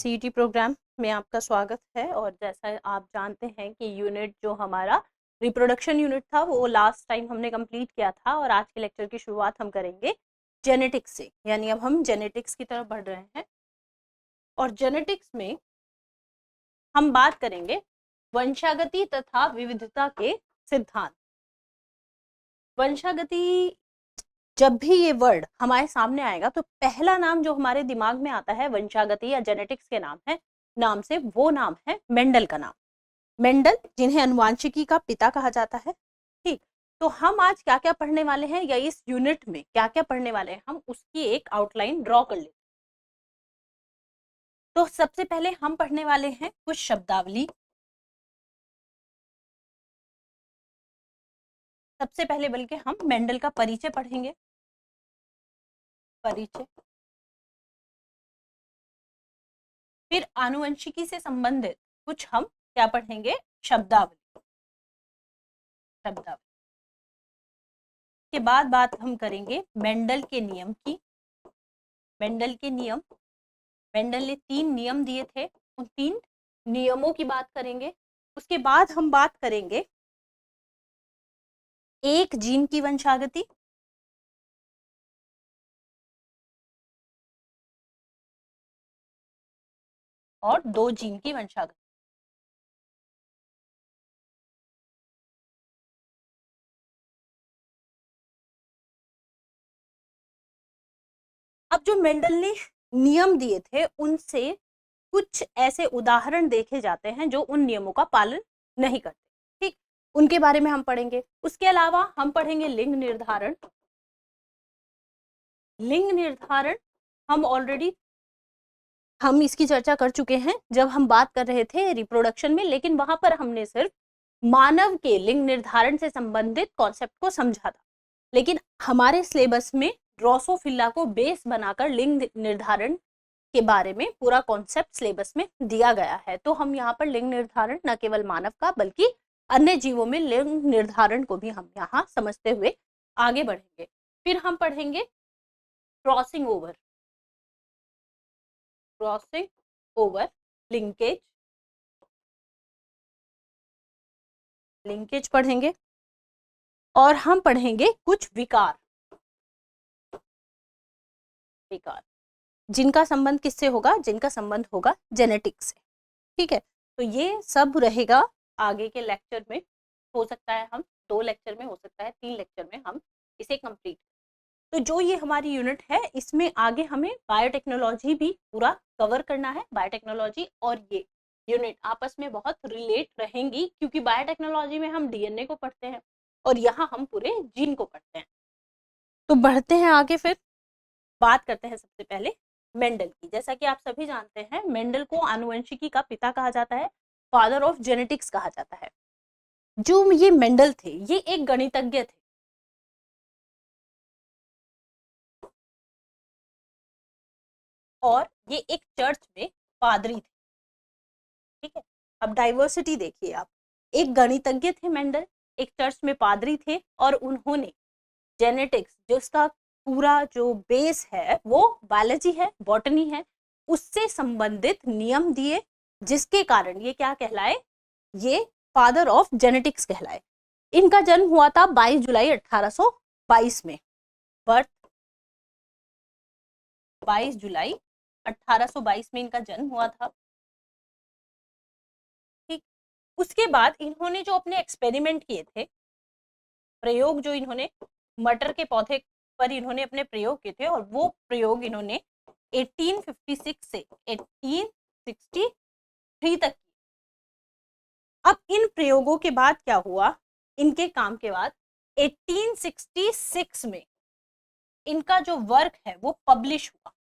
NCET programme में आपका स्वागत है। और जैसा आप जानते हैं कि यूनिट जो हमारा रिप्रोडक्शन यूनिट था वो लास्ट टाइम हमने कंप्लीट किया था और आज के लेक्चर की शुरुआत हम करेंगे जेनेटिक्स से, यानी अब हम जेनेटिक्स की तरफ बढ़ रहे हैं। और जेनेटिक्स में हम बात करेंगे वंशागति तथा विविधता के सिद्धांत। वंशागति, जब भी ये वर्ड हमारे सामने आएगा तो पहला नाम जो हमारे दिमाग में आता है वंशागति या जेनेटिक्स के नाम से वो नाम है मेंडल का नाम। मेंडल, जिन्हें अनुवांशिकी का पिता कहा जाता है। ठीक, तो हम आज क्या क्या पढ़ने वाले हैं या इस यूनिट में क्या क्या पढ़ने वाले हैं, हम उसकी एक आउटलाइन ड्रॉ कर लेते हैं। तो सबसे पहले हम पढ़ने वाले हैं कुछ शब्दावली। सबसे पहले बल्कि हम मेंडल का परिचय पढ़ेंगे। परिचय, फिर आनुवंशिकी से संबंधित कुछ हम क्या पढ़ेंगे, शब्दावली। शब्दावली के बाद बात हम करेंगे मेंडल के नियम की। मेंडल के नियम, मेंडल ने 3 नियम दिए थे, उन 3 नियमों की बात करेंगे। उसके बाद हम बात करेंगे एक जीन की वंशागति, और 2 जीन की वंशागति। अब जो मेंडल ने नियम दिए थे उनसे कुछ ऐसे उदाहरण देखे जाते हैं जो उन नियमों का पालन नहीं करते। ठीक, उनके बारे में हम पढ़ेंगे। उसके अलावा हम पढ़ेंगे लिंग निर्धारण। लिंग निर्धारण हम इसकी चर्चा कर चुके हैं जब हम बात कर रहे थे रिप्रोडक्शन में, लेकिन वहां पर हमने सिर्फ मानव के लिंग निर्धारण से संबंधित कॉन्सेप्ट को समझा था। लेकिन हमारे सिलेबस में ड्रोसोफिला को बेस बनाकर लिंग निर्धारण के बारे में पूरा कॉन्सेप्ट सिलेबस में दिया गया है। तो हम यहाँ पर लिंग निर्धारण न केवल मानव का बल्कि अन्य जीवों में लिंग निर्धारण को भी हम यहाँ समझते हुए आगे बढ़ेंगे। फिर हम पढ़ेंगे crossing over. Crossing over, linkage, linkage पढ़ेंगे। और हम पढ़ेंगे कुछ विकार। विकार जिनका संबंध किससे होगा, जिनका संबंध होगा जेनेटिक्स से। ठीक है, तो ये सब रहेगा आगे के लेक्चर में। हो सकता है हम 2 लेक्चर में, हो सकता है 3 लेक्चर में हम इसे कंप्लीट। तो जो ये हमारी यूनिट है इसमें आगे हमें बायोटेक्नोलॉजी भी पूरा कवर करना है। बायोटेक्नोलॉजी और ये यूनिट आपस में बहुत रिलेट रहेंगी, क्योंकि बायोटेक्नोलॉजी में हम डीएनए को पढ़ते हैं और यहाँ हम पूरे जीन को पढ़ते हैं। तो बढ़ते हैं आगे, फिर बात करते हैं सबसे पहले मेंडल की। जैसा कि आप सभी जानते हैं मेंडल को आनुवंशिकी का पिता कहा जाता है, फादर ऑफ जेनेटिक्स कहा जाता है। जो ये मेंडल थे ये एक गणितज्ञ थे। और ये एक चर्च में पादरी थे। ठीक है, अब डाइवर्सिटी देखिए आप, एक गणितज्ञ थे मेंडल, एक चर्च में पादरी थे, और उन्होंने जेनेटिक्स जो इसका पूरा जो बेस है वो बायोलॉजी है, बॉटनी है, उससे संबंधित नियम दिए, जिसके कारण ये क्या कहलाए, ये फादर ऑफ जेनेटिक्स कहलाए। इनका जन्म हुआ था 22 जुलाई 1822 में। बर्थ 22 जुलाई 1822 में इनका जन्म हुआ था। ठीक, उसके बाद इन्होंने जो अपने एक्सपेरिमेंट किए थे, प्रयोग जो इन्होंने मटर के पौधे पर इन्होंने अपने प्रयोग किए थे, और वो प्रयोग इन्होंने 1856 से 1863 तक। अब इन प्रयोगों के बाद क्या हुआ, इनके काम के बाद 1866 में इनका जो वर्क है वो पब्लिश हुआ।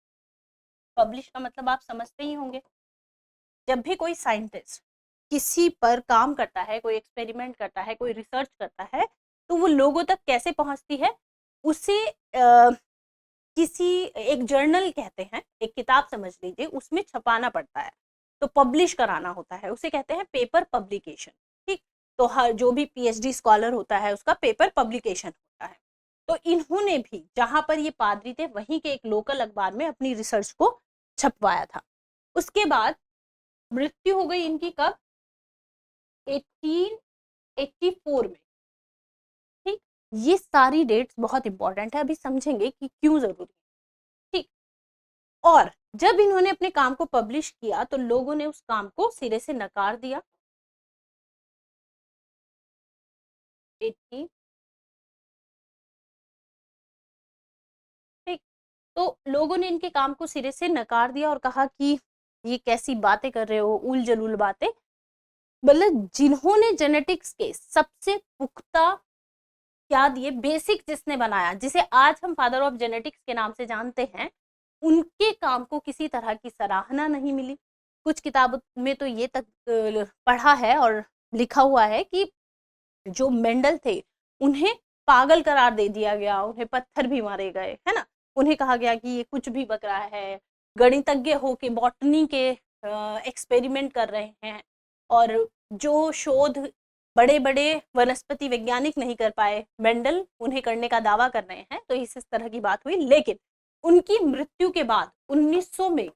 पब्लिश का मतलब आप समझते ही होंगे, जब भी कोई साइंटिस्ट किसी पर काम करता है, कोई एक्सपेरिमेंट करता है, कोई रिसर्च करता है, तो वो लोगों तक कैसे पहुंचती है, उसे किसी एक जर्नल कहते हैं, एक किताब समझ लीजिए, उसमें छपाना पड़ता है, तो पब्लिश कराना होता है, उसे कहते हैं पेपर पब्लिकेशन। ठीक, तो हर जो भी पीएचडी स्कॉलर होता है उसका पेपर पब्लिकेशन होता है। तो इन्होंने भी, जहां पर ये पादरी थे वहीं के एक लोकल अखबार में अपनी रिसर्च को छपवाया था। उसके बाद मृत्यु हो गई इनकी कब? 1884 में। ठीक, ये सारी डेट्स बहुत इंपॉर्टेंट है, अभी समझेंगे कि क्यों जरूरी है। ठीक, और जब इन्होंने अपने काम को पब्लिश किया तो लोगों ने उस काम को सिरे से नकार दिया। 18 ठीक, तो लोगों ने इनके काम को सिरे से नकार दिया और कहा कि ये कैसी बातें कर रहे हो, उल जलूल बातें। मतलब जिन्होंने जेनेटिक्स के सबसे पुख्ता क्या दिए, बेसिक जिसने बनाया, जिसे आज हम फादर ऑफ जेनेटिक्स के नाम से जानते हैं, उनके काम को किसी तरह की सराहना नहीं मिली। कुछ किताबों में तो ये तक पढ़ा है और लिखा हुआ है कि जो मेंडल थे उन्हें पागल करार दे दिया गया, उन्हें पत्थर भी मारे गए, है ना। उन्हें कहा गया कि ये कुछ भी बक रहा है, गणितज्ञ होके बॉटनी के एक्सपेरिमेंट कर रहे हैं, और जो शोध बड़े बड़े वनस्पति वैज्ञानिक नहीं कर पाए, मेंडल उन्हें करने का दावा कर रहे हैं। तो इस तरह की बात हुई। लेकिन उनकी मृत्यु के बाद 1900 में,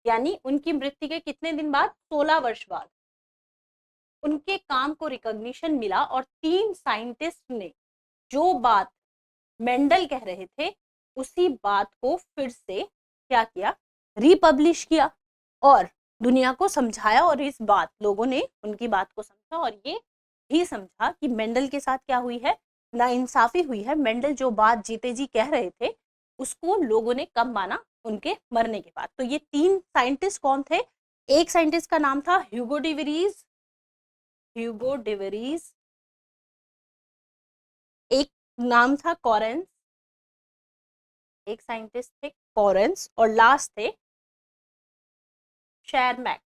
यानी उनकी मृत्यु के कितने दिन बाद, 16 वर्ष बाद, उनके काम को रिकॉग्निशन मिला और 3 साइंटिस्ट ने जो बात मेंडल कह रहे थे उसी बात को फिर से क्या किया, रिपब्लिश किया और दुनिया को समझाया। और इस बात, लोगों ने उनकी बात को समझा और ये भी समझा कि मेंडल के साथ क्या हुई है, नाइंसाफी हुई है। मेंडल जो बात जीते जी कह रहे थे उसको लोगों ने कब माना, उनके मरने के बाद। तो ये 3 साइंटिस्ट कौन थे? एक साइंटिस्ट का नाम था ह्यूगो डिवरीज, एक नाम था कॉरेंस, एक साइंटिस्ट थे कॉरेंस, और लास्ट थे शेरमैक।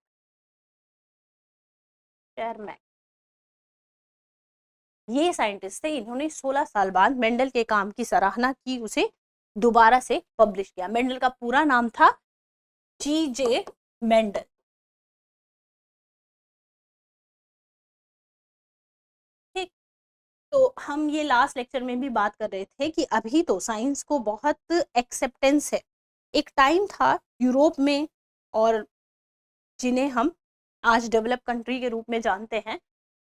ये साइंटिस्ट थे, इन्होंने 16 साल बाद मेंडल के काम की सराहना की, उसे दोबारा से पब्लिश किया। मेंडल का पूरा नाम था G.J. मेंडल। ठीक, तो हम ये लास्ट लेक्चर में भी बात कर रहे थे कि अभी तो साइंस को बहुत एक्सेप्टेंस है। एक टाइम था यूरोप में, और जिन्हें हम आज डेवलप कंट्री के रूप में जानते हैं,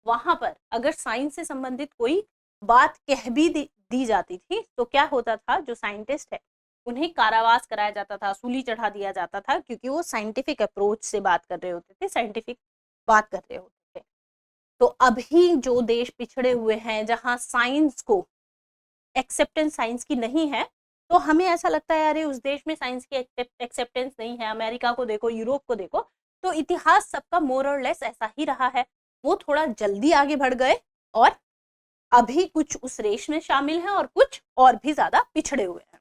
वहां पर अगर साइंस से संबंधित कोई बात कह भी दी जाती थी तो क्या होता था, जो साइंटिस्ट है उन्हें कारावास कराया जाता था, सूली चढ़ा दिया जाता था, क्योंकि वो साइंटिफिक अप्रोच से बात कर रहे होते थे, साइंटिफिक बात कर रहे होते थे। तो अभी जो देश पिछड़े हुए हैं, जहां साइंस को एक्सेप्टेंस साइंस की नहीं है, तो हमें ऐसा लगता है अरे उस देश में साइंस की एक्सेप्टेंस नहीं है, अमेरिका को देखो, यूरोप को देखो। तो इतिहास सबका मोर और लेस ऐसा ही रहा है, वो थोड़ा जल्दी आगे बढ़ गए और अभी कुछ उस रेस में शामिल हैं और कुछ और भी ज्यादा पिछड़े हुए हैं।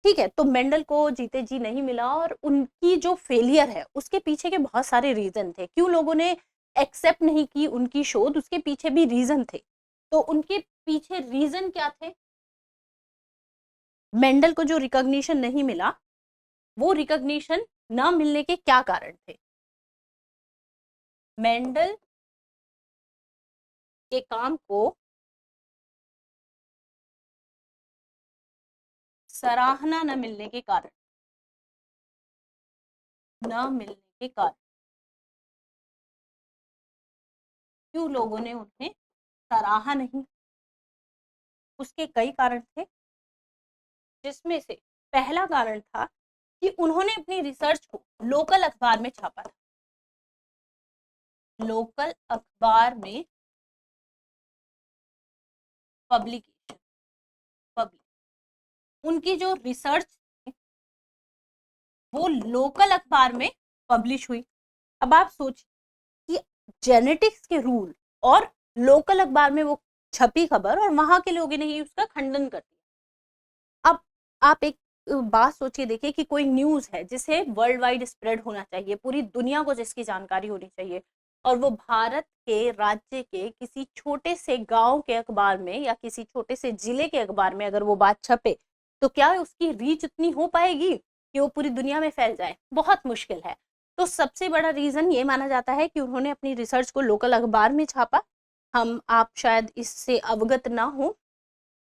ठीक है, तो मेंडल को जीते जी नहीं मिला, और उनकी जो फेलियर है उसके पीछे के बहुत सारे रीजन थे, क्यों लोगों ने एक्सेप्ट नहीं की उनकी शोध, उसके पीछे भी रीजन थे। तो उनके पीछे रीजन क्या थे? मेंडल को जो रिकॉग्निशन नहीं मिला, वो रिकॉग्निशन न मिलने के क्या कारण थे? मेंडल के काम को सराहना न मिलने के कारण, क्यों लोगों ने उन्हें सराहा नहीं? उसके कई कारण थे, जिसमें से पहला कारण था कि उन्होंने अपनी रिसर्च को लोकल अखबार में छापा था। लोकल अखबार में पब्लिकेशन, उनकी जो रिसर्च थी वो लोकल अखबार में पब्लिश हुई। अब आप सोचिए कि जेनेटिक्स के रूल और लोकल अखबार में वो छपी खबर, और वहां के लोगों ने ही उसका खंडन कर दिया। अब आप एक बात सोचिए, देखिए कि कोई न्यूज है जिसे वर्ल्ड वाइड स्प्रेड होना चाहिए, पूरी दुनिया को जिसकी जानकारी होनी चाहिए, और वो भारत के राज्य के किसी छोटे से गांव के अखबार में या किसी छोटे से जिले के अखबार में अगर वो बात छपे, तो क्या उसकी रीच इतनी हो पाएगी कि वो पूरी दुनिया में फैल जाए? बहुत मुश्किल है। तो सबसे बड़ा रीजन ये माना जाता है कि उन्होंने अपनी रिसर्च को लोकल अखबार में छापा। आप शायद इससे अवगत ना हो,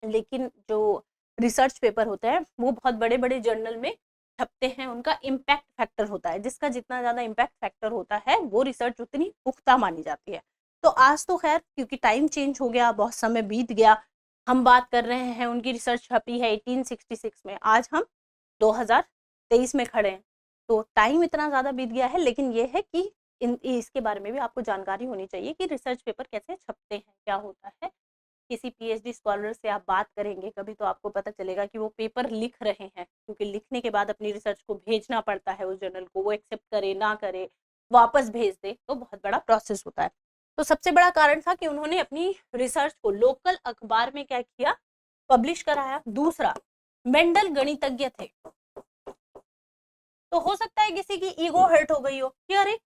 लेकिन जो रिसर्च पेपर होते हैं वो बहुत बड़े बड़े जर्नल में छपते हैं उनका इम्पैक्ट फैक्टर होता है, जिसका जितना ज्यादा इम्पैक्ट फैक्टर होता है वो रिसर्च उतनी पुख्ता मानी जाती है। तो आज तो खैर क्योंकि टाइम चेंज हो गया, बहुत समय बीत गया, हम बात कर रहे हैं उनकी रिसर्च छपी है 1866 में, आज हम 2023 में खड़े हैं, तो टाइम इतना ज्यादा बीत गया है। लेकिन ये है कि इसके बारे में भी आपको जानकारी होनी चाहिए कि रिसर्च पेपर कैसे छपते हैं, क्या होता है। किसी पीएचडी स्कॉलर से आप बात करेंगे कभी तो आपको पता चलेगा कि वो पेपर लिख रहे हैं, क्योंकि लिखने के बाद अपनी रिसर्च को भेजना पड़ता है उस जर्नल को, वो एक्सेप्ट करे ना करे, वापस भेज दे, तो बहुत बड़ा प्रोसेस होता है। तो सबसे बड़ा कारण था कि उन्होंने अपनी रिसर्च को लोकल अखबार में क्या किया, पब्लिश कराया। दूसरा, मेंडल गणितज्ञ थे, तो हो सकता है किसी की ईगो हर्ट हो गई हो कि अरे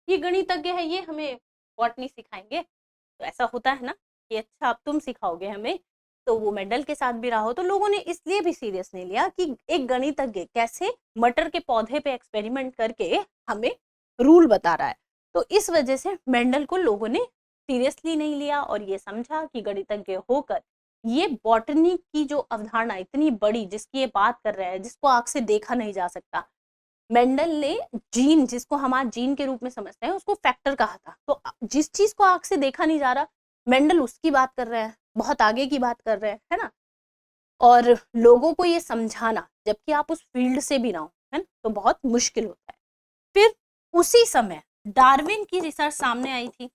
ये गणितज्ञ है, ये हमें बॉटनी सिखाएंगे, तो ऐसा होता है ना कि अच्छा अब तुम सिखाओगे हमें, तो वो मेंडल के साथ भी रहा हो, तो लोगों ने इसलिए भी सीरियस नहीं लिया कि एक गणितज्ञ कैसे मटर के पौधे पे एक्सपेरिमेंट करके हमें रूल बता रहा है। तो इस वजह से मेंडल को लोगों ने सीरियसली नहीं लिया और ये समझा कि गणितज्ञ होकर ये बॉटनी की जो अवधारणा इतनी बड़ी, जिसकी ये बात कर रहे हैं, जिसको आंख से देखा नहीं जा सकता, मेंडल ने जीन, जिसको हम आज जीन के रूप में समझते हैं, उसको फैक्टर कहा था। तो जिस चीज को आंख से देखा नहीं जा रहा, मेंडल उसकी बात कर रहे हैं, बहुत आगे की बात कर रहे हैं, है ना। और लोगों को ये समझाना, जबकि आप उस फील्ड से भी ना हो, है ना, तो बहुत मुश्किल होता है। फिर उसी समय डार्विन की रिसर्च सामने आई थी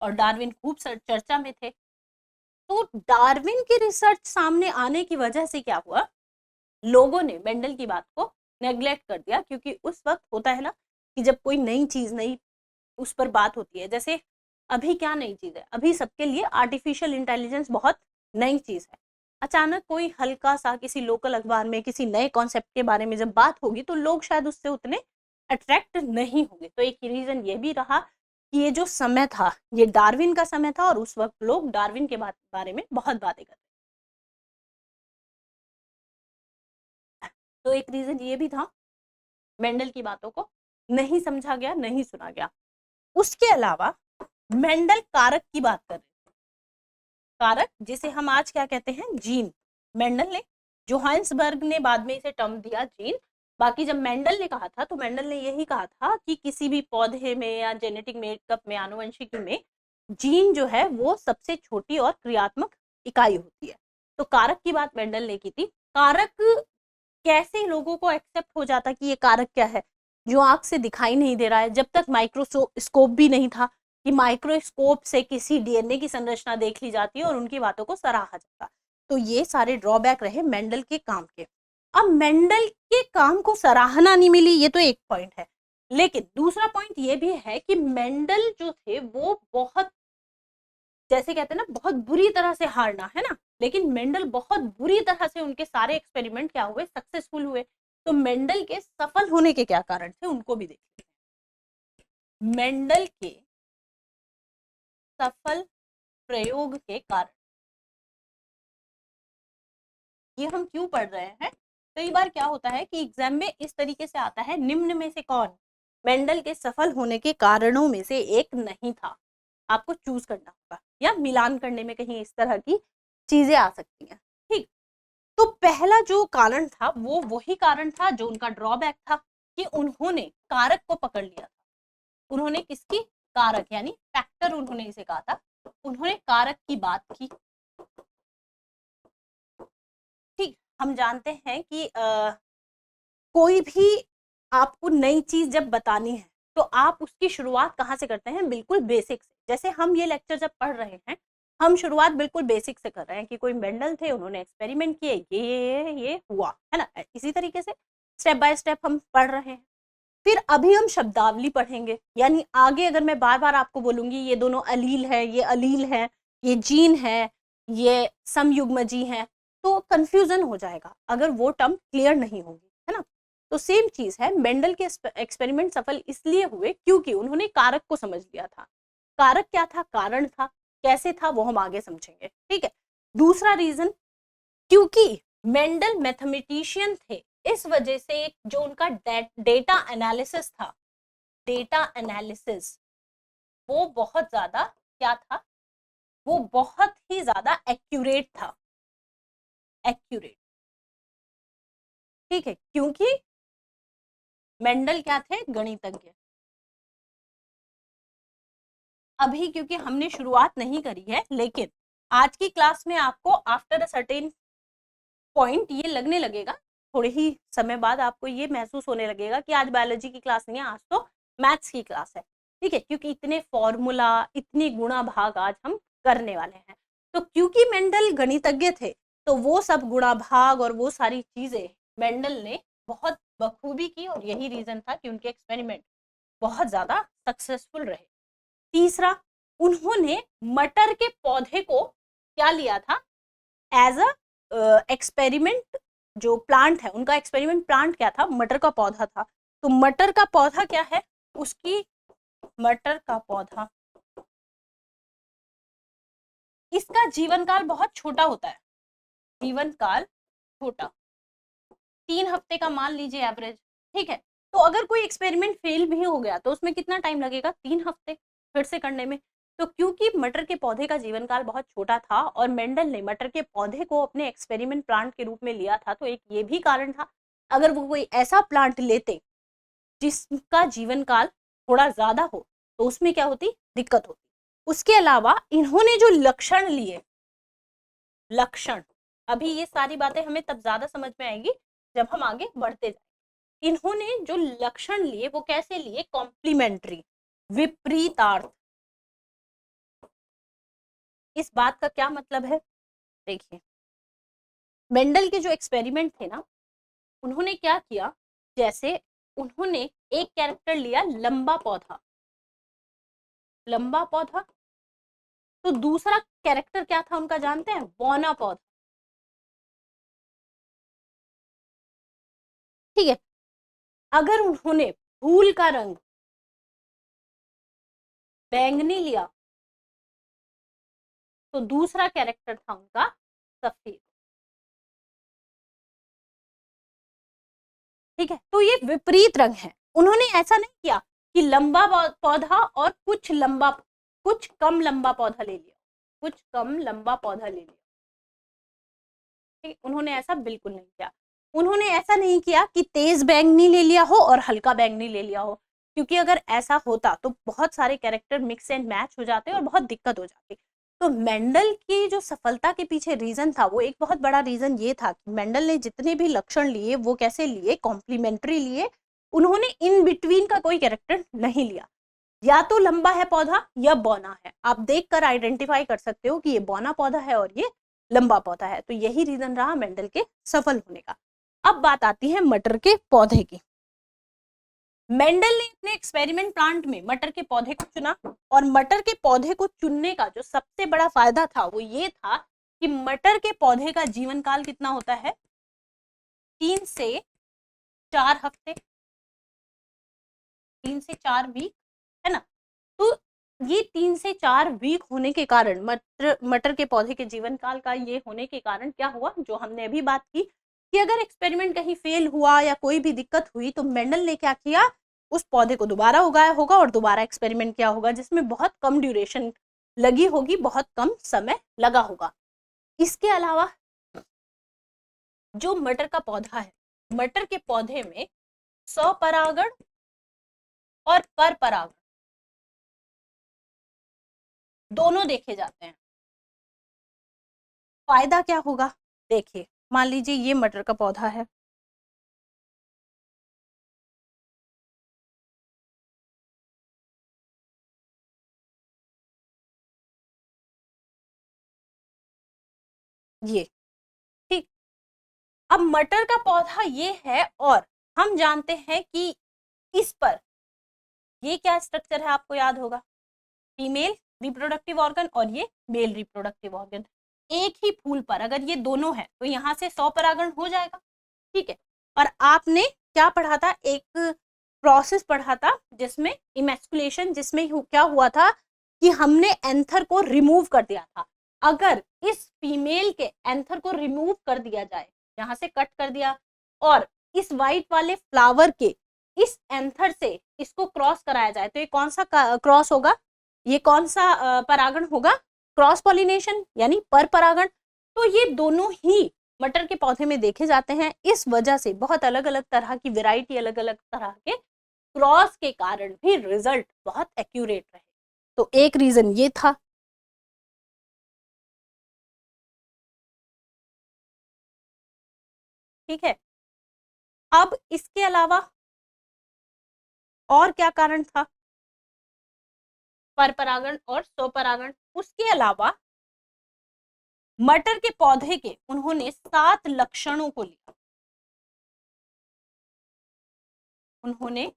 और डार्विन खूब चर्चा में थे। तो डार्विन की रिसर्च सामने आने की वजह से क्या हुआ, लोगों ने मेंडल की बात को नेग्लेक्ट कर दिया, क्योंकि उस वक्त होता है ना कि जब कोई नई चीज, नई उस पर बात होती है, जैसे अभी क्या नई चीज है, अभी सबके लिए आर्टिफिशियल इंटेलिजेंस बहुत नई चीज है। अचानक कोई हल्का सा किसी लोकल अखबार में किसी नए कॉन्सेप्ट के बारे में जब बात होगी, तो लोग शायद उससे उतने अट्रैक्ट नहीं होंगे। तो एक रीजन ये भी रहा कि ये जो समय था, ये डार्विन का समय था, और उस वक्त लोग डार्विन के बारे में बहुत बातें करते। तो एक रीजन ये भी था, मेंडल की बातों को नहीं समझा गया, नहीं सुना गया। उसके अलावा मेंडल कारक की बात कर रहे थे, कारक जिसे हम आज क्या कहते हैं, जीन। मेंडल ने, जोहान्सबर्ग ने बाद में इसे टर्म दिया जीन, बाकी जब मेंडल ने कहा था तो मेंडल ने यही कहा था कि किसी भी पौधे में या जेनेटिक मेकअप में, आनुवंशिकी में, जीन जो है वो सबसे छोटी और क्रियात्मक इकाई होती है। तो कारक की बात मेंडल ने की थी। कारक कैसे लोगों को एक्सेप्ट हो जाता कि ये कारक क्या है, जो आंख से दिखाई नहीं दे रहा है, जब तक माइक्रोस्कोप भी नहीं था कि माइक्रोस्कोप से किसी डीएनए की संरचना देख ली जाती है और उनकी बातों को सराहा जाता। तो ये सारे ड्रॉबैक रहे मेंडल के काम के। अब मेंडल के काम को सराहना नहीं मिली, ये तो एक पॉइंट है, लेकिन दूसरा पॉइंट ये भी है कि मेंडल जो थे वो बहुत, जैसे कहते हैं ना, बहुत बुरी तरह से हारना, है ना, लेकिन मेंडल बहुत बुरी तरह से, उनके सारे एक्सपेरिमेंट क्या हुए, सक्सेसफुल हुए। तो मेंडल के सफल होने के क्या कारण थे, उनको भी देखते हैं। मेंडल के सफल प्रयोग के कारण, ये हम क्यों पढ़ रहे हैं, कई बार क्या होता है कि एग्जाम में इस तरीके से आता है, निम्न में से कौन मेंडल के सफल होने के कारणों में से एक नहीं था, आपको चूज करना होगा, या मिलान करने में कहीं इस तरह की चीजें आ सकती हैं। ठीक, तो पहला जो कारण था वो वही कारण था जो उनका ड्रॉबैक था, कि उन्होंने कारक को पकड़ लिया था। उन्होंने किसकी, कारक यानी फैक्टर, उन्होंने इसे कहा था, उन्होंने कारक की बात की। ठीक, हम जानते हैं कि कोई भी आपको नई चीज जब बतानी है तो आप उसकी शुरुआत कहाँ से करते हैं, बिल्कुल बेसिक से। जैसे हम ये लेक्चर जब पढ़ रहे हैं, हम शुरुआत बिल्कुल बेसिक से कर रहे हैं कि कोई मेंडल थे, उन्होंने एक्सपेरिमेंट किए, ये हुआ, है ना। इसी तरीके से स्टेप बाय स्टेप हम पढ़ रहे हैं। फिर अभी हम शब्दावली पढ़ेंगे, यानी आगे अगर मैं बार बार आपको बोलूंगी ये दोनों अलील है, ये अलील है, ये जीन है, ये समयुग्मजी है, तो कंफ्यूजन हो जाएगा अगर वो टर्म क्लियर नहीं होगी, है ना। तो सेम चीज है, मेंडल के एक्सपेरिमेंट सफल इसलिए हुए क्योंकि उन्होंने कारक को समझ लिया था। कारक क्या था, कारण था, कैसे था वो हम आगे समझेंगे, ठीक है। दूसरा रीजन, क्योंकि मेंडल मैथमेटिशियन थे, इस वजह से जो उनका डेटा एनालिसिस था, डेटा एनालिसिस, वो बहुत ज्यादा क्या था, वो बहुत ही ज्यादा एक्यूरेट था, एक्यूरेट, ठीक है। क्योंकि मेंडल क्या थे? गणितज्ञ। अभी क्योंकि हमने शुरुआत नहीं करी है, लेकिन आज की क्लास में आपको आफ्टर अ सर्टेन पॉइंट ये लगने लगेगा, थोड़े ही समय बाद आपको ये महसूस होने लगेगा कि आज बायोलॉजी की क्लास नहीं है, आज तो मैथ्स की क्लास है। ठीक है, क्योंकि इतने फॉर्मूला, इतने गुणा भाग आज हम करने वाले हैं। तो क्योंकि मेंडल गणितज्ञ थे, तो वो सब गुणा भाग और वो सारी चीजें मेंडल ने बहुत बखूबी की, और यही रीजन था कि उनके एक्सपेरिमेंट बहुत ज्यादा सक्सेसफुल रहे। तीसरा, उन्होंने मटर के पौधे को क्या लिया था? As a experiment. जो प्लांट है, उनका एक्सपेरिमेंट प्लांट क्या था? मटर का पौधा था। तो मटर का पौधा क्या है? उसकी मटर का पौधा, इसका जीवन काल बहुत छोटा होता है। जीवन काल छोटा, 3 हफ्ते का मान लीजिए एवरेज। ठीक है, तो अगर कोई एक्सपेरिमेंट फेल भी हो गया तो उसमें कितना टाइम लगेगा? 3 हफ्ते फिर से करने में। तो क्योंकि मटर के पौधे का जीवन काल बहुत छोटा था और मेंडल ने मटर के पौधे को अपने एक्सपेरिमेंट प्लांट के रूप में लिया था, तो एक ये भी कारण था। अगर वो कोई ऐसा प्लांट लेते जिसका जीवन काल थोड़ा ज्यादा हो, तो उसमें क्या होती? दिक्कत होती। उसके अलावा इन्होंने जो लक्षण लिए, लक्षण, अभी ये सारी बातें हमें तब ज्यादा समझ में आएगी जब हम आगे बढ़ते जाए। इन्होंने जो लक्षण लिए वो कैसे लिए? कॉम्प्लीमेंट्री, विपरीतार्थ। इस बात का क्या मतलब है? देखिए, मेंडल के जो एक्सपेरिमेंट थे ना, उन्होंने क्या किया? जैसे उन्होंने एक कैरेक्टर लिया, लंबा पौधा, लंबा पौधा। तो दूसरा कैरेक्टर क्या था उनका, जानते हैं? बौना पौधा। ठीक है, अगर उन्होंने फूल का रंग बैंगनी लिया, तो दूसरा कैरेक्टर था उनका सफेद। ठीक है, तो ये विपरीत रंग है। उन्होंने ऐसा नहीं किया कि लंबा पौधा और कुछ कम लंबा पौधा ले लिया, कुछ कम लंबा पौधा ले लिया। ठीक, उन्होंने ऐसा बिल्कुल नहीं किया। उन्होंने ऐसा नहीं किया कि तेज बैंगनी ले लिया हो और हल्का बैंगनी ले लिया हो, क्योंकि अगर ऐसा होता तो बहुत सारे कैरेक्टर मिक्स एंड मैच हो जाते और बहुत दिक्कत हो जाती। तो मेंडल की जो सफलता के पीछे रीजन था, वो एक बहुत बड़ा रीजन ये था कि मेंडल ने जितने भी लक्षण लिए वो कैसे लिए? कॉम्प्लीमेंट्री लिए। उन्होंने इन बिटवीन का कोई कैरेक्टर नहीं लिया। या तो लंबा है पौधा या बौना है, आप देखकर आइडेंटिफाई कर सकते हो कि ये बौना पौधा है और ये लंबा पौधा है। तो यही रीजन रहा मेंडल के सफल होने का। अब बात आती है मटर के पौधे की। मेंडल ने अपने एक्सपेरिमेंट प्लांट में मटर के पौधे को चुना, और मटर के पौधे को चुनने का जो सबसे बड़ा फायदा था वो ये था कि मटर के पौधे का जीवन काल कितना होता है? 3 से 4 हफ्ते, 3 से 4 वीक, है ना? तो ये 3 से 4 वीक होने के कारण, मटर के पौधे के जीवन काल का ये होने के कारण क्या हुआ, जो हमने अभी बात की, कि अगर एक्सपेरिमेंट कहीं फेल हुआ या कोई भी दिक्कत हुई तो मेंडल ने क्या किया? उस पौधे को दोबारा उगाया होगा और दोबारा एक्सपेरिमेंट किया होगा, जिसमें बहुत कम ड्यूरेशन लगी होगी, बहुत कम समय लगा होगा। इसके अलावा जो मटर का पौधा है, मटर के पौधे में स्वपरागण और पर परागण दोनों देखे जाते हैं। फायदा क्या होगा? देखिए, मान लीजिए ये मटर का पौधा है, ये, ठीक। अब मटर का पौधा ये है, और हम जानते हैं कि इस पर ये क्या स्ट्रक्चर है, आपको याद होगा, फीमेल रिप्रोडक्टिव ऑर्गन और ये मेल रिप्रोडक्टिव ऑर्गन। एक ही फूल पर अगर ये दोनों है तो यहाँ से 100 परागण हो जाएगा। ठीक है, और आपने क्या पढ़ा था? एक प्रोसेस पढ़ा था जिसमें इमेस्कुलेशन, जिसमें क्या हुआ था कि हमने एंथर को रिमूव कर दिया था। अगर इस फीमेल के एंथर को रिमूव कर दिया जाए, यहाँ से कट कर दिया, और इस वाइट वाले फ्लावर के इस एंथर से इसको क्रॉस कराया जाए, तो ये कौन सा क्रॉस होगा? ये कौन सा परागण होगा? क्रॉस पॉलिनेशन, यानी पर परागण। तो ये दोनों ही मटर के पौधे में देखे जाते हैं। इस वजह से बहुत अलग अलग तरह की वैरायटी, अलग अलग तरह के क्रॉस के कारण भी रिजल्ट बहुत एक्यूरेट रहे। तो एक रीजन ये था। ठीक है, अब इसके अलावा और क्या कारण था? परपरागण और स्वपरागण। उसके अलावा मटर के पौधे के उन्होंने 7 लक्षणों को लिया। उन्होंने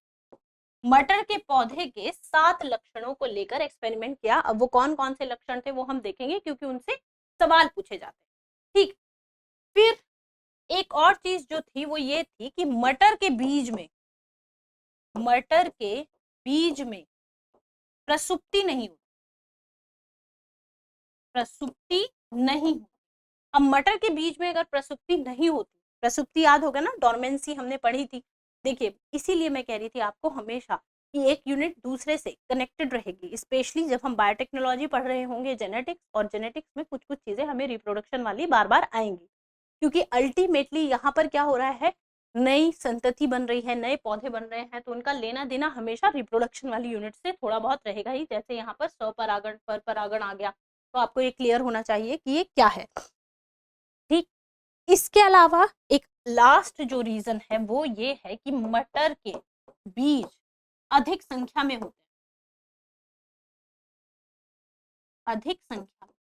मटर के पौधे के 7 लक्षणों को लेकर एक्सपेरिमेंट किया। अब वो कौन कौन से लक्षण थे वो हम देखेंगे, क्योंकि उनसे सवाल पूछे जाते हैं। ठीक, फिर एक और चीज जो थी वो ये थी कि मटर के बीज में प्रसुप्ति नहीं होती। प्रसुप्ति नहीं होती। अब मटर के बीज में अगर प्रसुप्ति नहीं होती, प्रसुप्ति याद होगा ना, डोरमेंसी हमने पढ़ी थी। देखिए, इसीलिए मैं कह रही थी आपको हमेशा कि एक यूनिट दूसरे से कनेक्टेड रहेगी, स्पेशली जब हम बायोटेक्नोलॉजी पढ़ रहे होंगे जेनेटिक्स, और जेनेटिक्स में कुछ कुछ चीजें हमें रिप्रोडक्शन वाली बार बार आएंगी, क्योंकि अल्टीमेटली यहाँ पर क्या हो रहा है, नई संतति बन रही है, नए पौधे बन रहे हैं, तो उनका लेना देना हमेशा रिप्रोडक्शन वाली यूनिट से थोड़ा बहुत रहेगा ही। जैसे यहाँ पर स्वपरागण परपरागण आ गया, तो आपको ये क्लियर होना चाहिए कि ये क्या है। ठीक, इसके अलावा एक लास्ट जो रीजन है वो ये है कि मटर के बीज अधिक संख्या में होते हैं, अधिक संख्या में।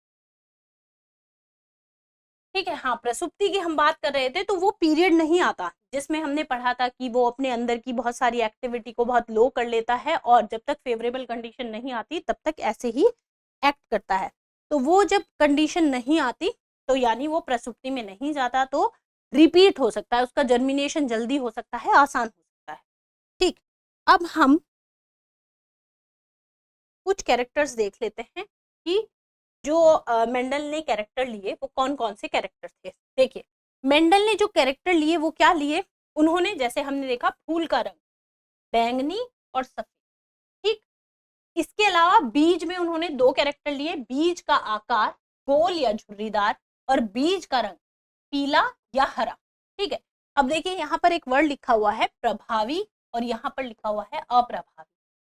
ठीक है, हाँ, प्रसुप्ति की हम बात कर रहे थे, तो वो पीरियड नहीं आता जिसमें हमने पढ़ा था कि वो अपने अंदर की बहुत सारी एक्टिविटी को बहुत लो कर लेता है, और जब तक फेवरेबल कंडीशन नहीं आती तब तक ऐसे ही एक्ट करता है। तो वो जब कंडीशन नहीं आती तो यानी वो प्रसुप्ति में नहीं जाता, तो रिपीट हो सकता है, उसका जर्मिनेशन जल्दी हो सकता है, आसान हो सकता है। ठीक, अब हम कुछ कैरेक्टर्स देख लेते हैं कि जो मेंडल ने कैरेक्टर लिए वो कौन कौन से कैरेक्टर थे। देखिए, मेंडल ने जो कैरेक्टर लिए वो क्या लिए, उन्होंने जैसे हमने देखा फूल का रंग बैंगनी और सफेद। ठीक, इसके अलावा बीज में उन्होंने 2 कैरेक्टर लिए, बीज का आकार गोल या झुर्रीदार, और बीज का रंग पीला या हरा। ठीक है, अब देखिए यहाँ पर एक वर्ड लिखा हुआ है प्रभावी, और यहाँ पर लिखा हुआ है अप्रभावी।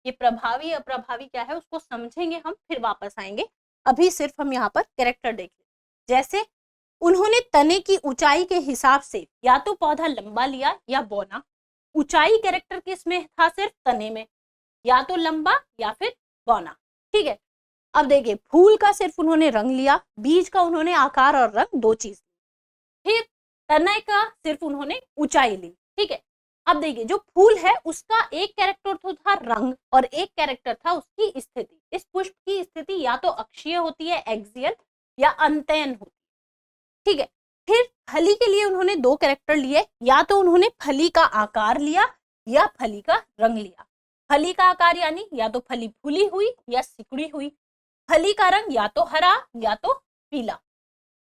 ये प्रभावी अप्रभावी क्या है उसको समझेंगे हम, फिर वापस आएंगे। अभी सिर्फ हम यहाँ पर कैरेक्टर देखें। जैसे उन्होंने तने की ऊंचाई के हिसाब से या तो पौधा लंबा लिया या बौना। ऊंचाई कैरेक्टर किस में था, सिर्फ तने में, या तो लंबा या फिर बौना। ठीक है, अब देखिए फूल का सिर्फ उन्होंने रंग लिया, बीज का उन्होंने आकार और रंग, 2 चीज। फिर तने का सिर्फ उन्होंने ऊंचाई ली। ठीक है, अब देखिए जो फूल है उसका एक कैरेक्टर तो था रंग, और एक कैरेक्टर था उसकी स्थिति। इस पुष्प की स्थिति या तो अक्षीय होती है एक्सियल, या अंतयन होती है। ठीक है, फिर फली के लिए उन्होंने 2 कैरेक्टर लिए, या तो उन्होंने फली का आकार लिया या फली का रंग लिया। फली का आकार यानी या तो फली फूली हुई या सिकुड़ी हुई, फली का रंग या तो हरा या तो पीला।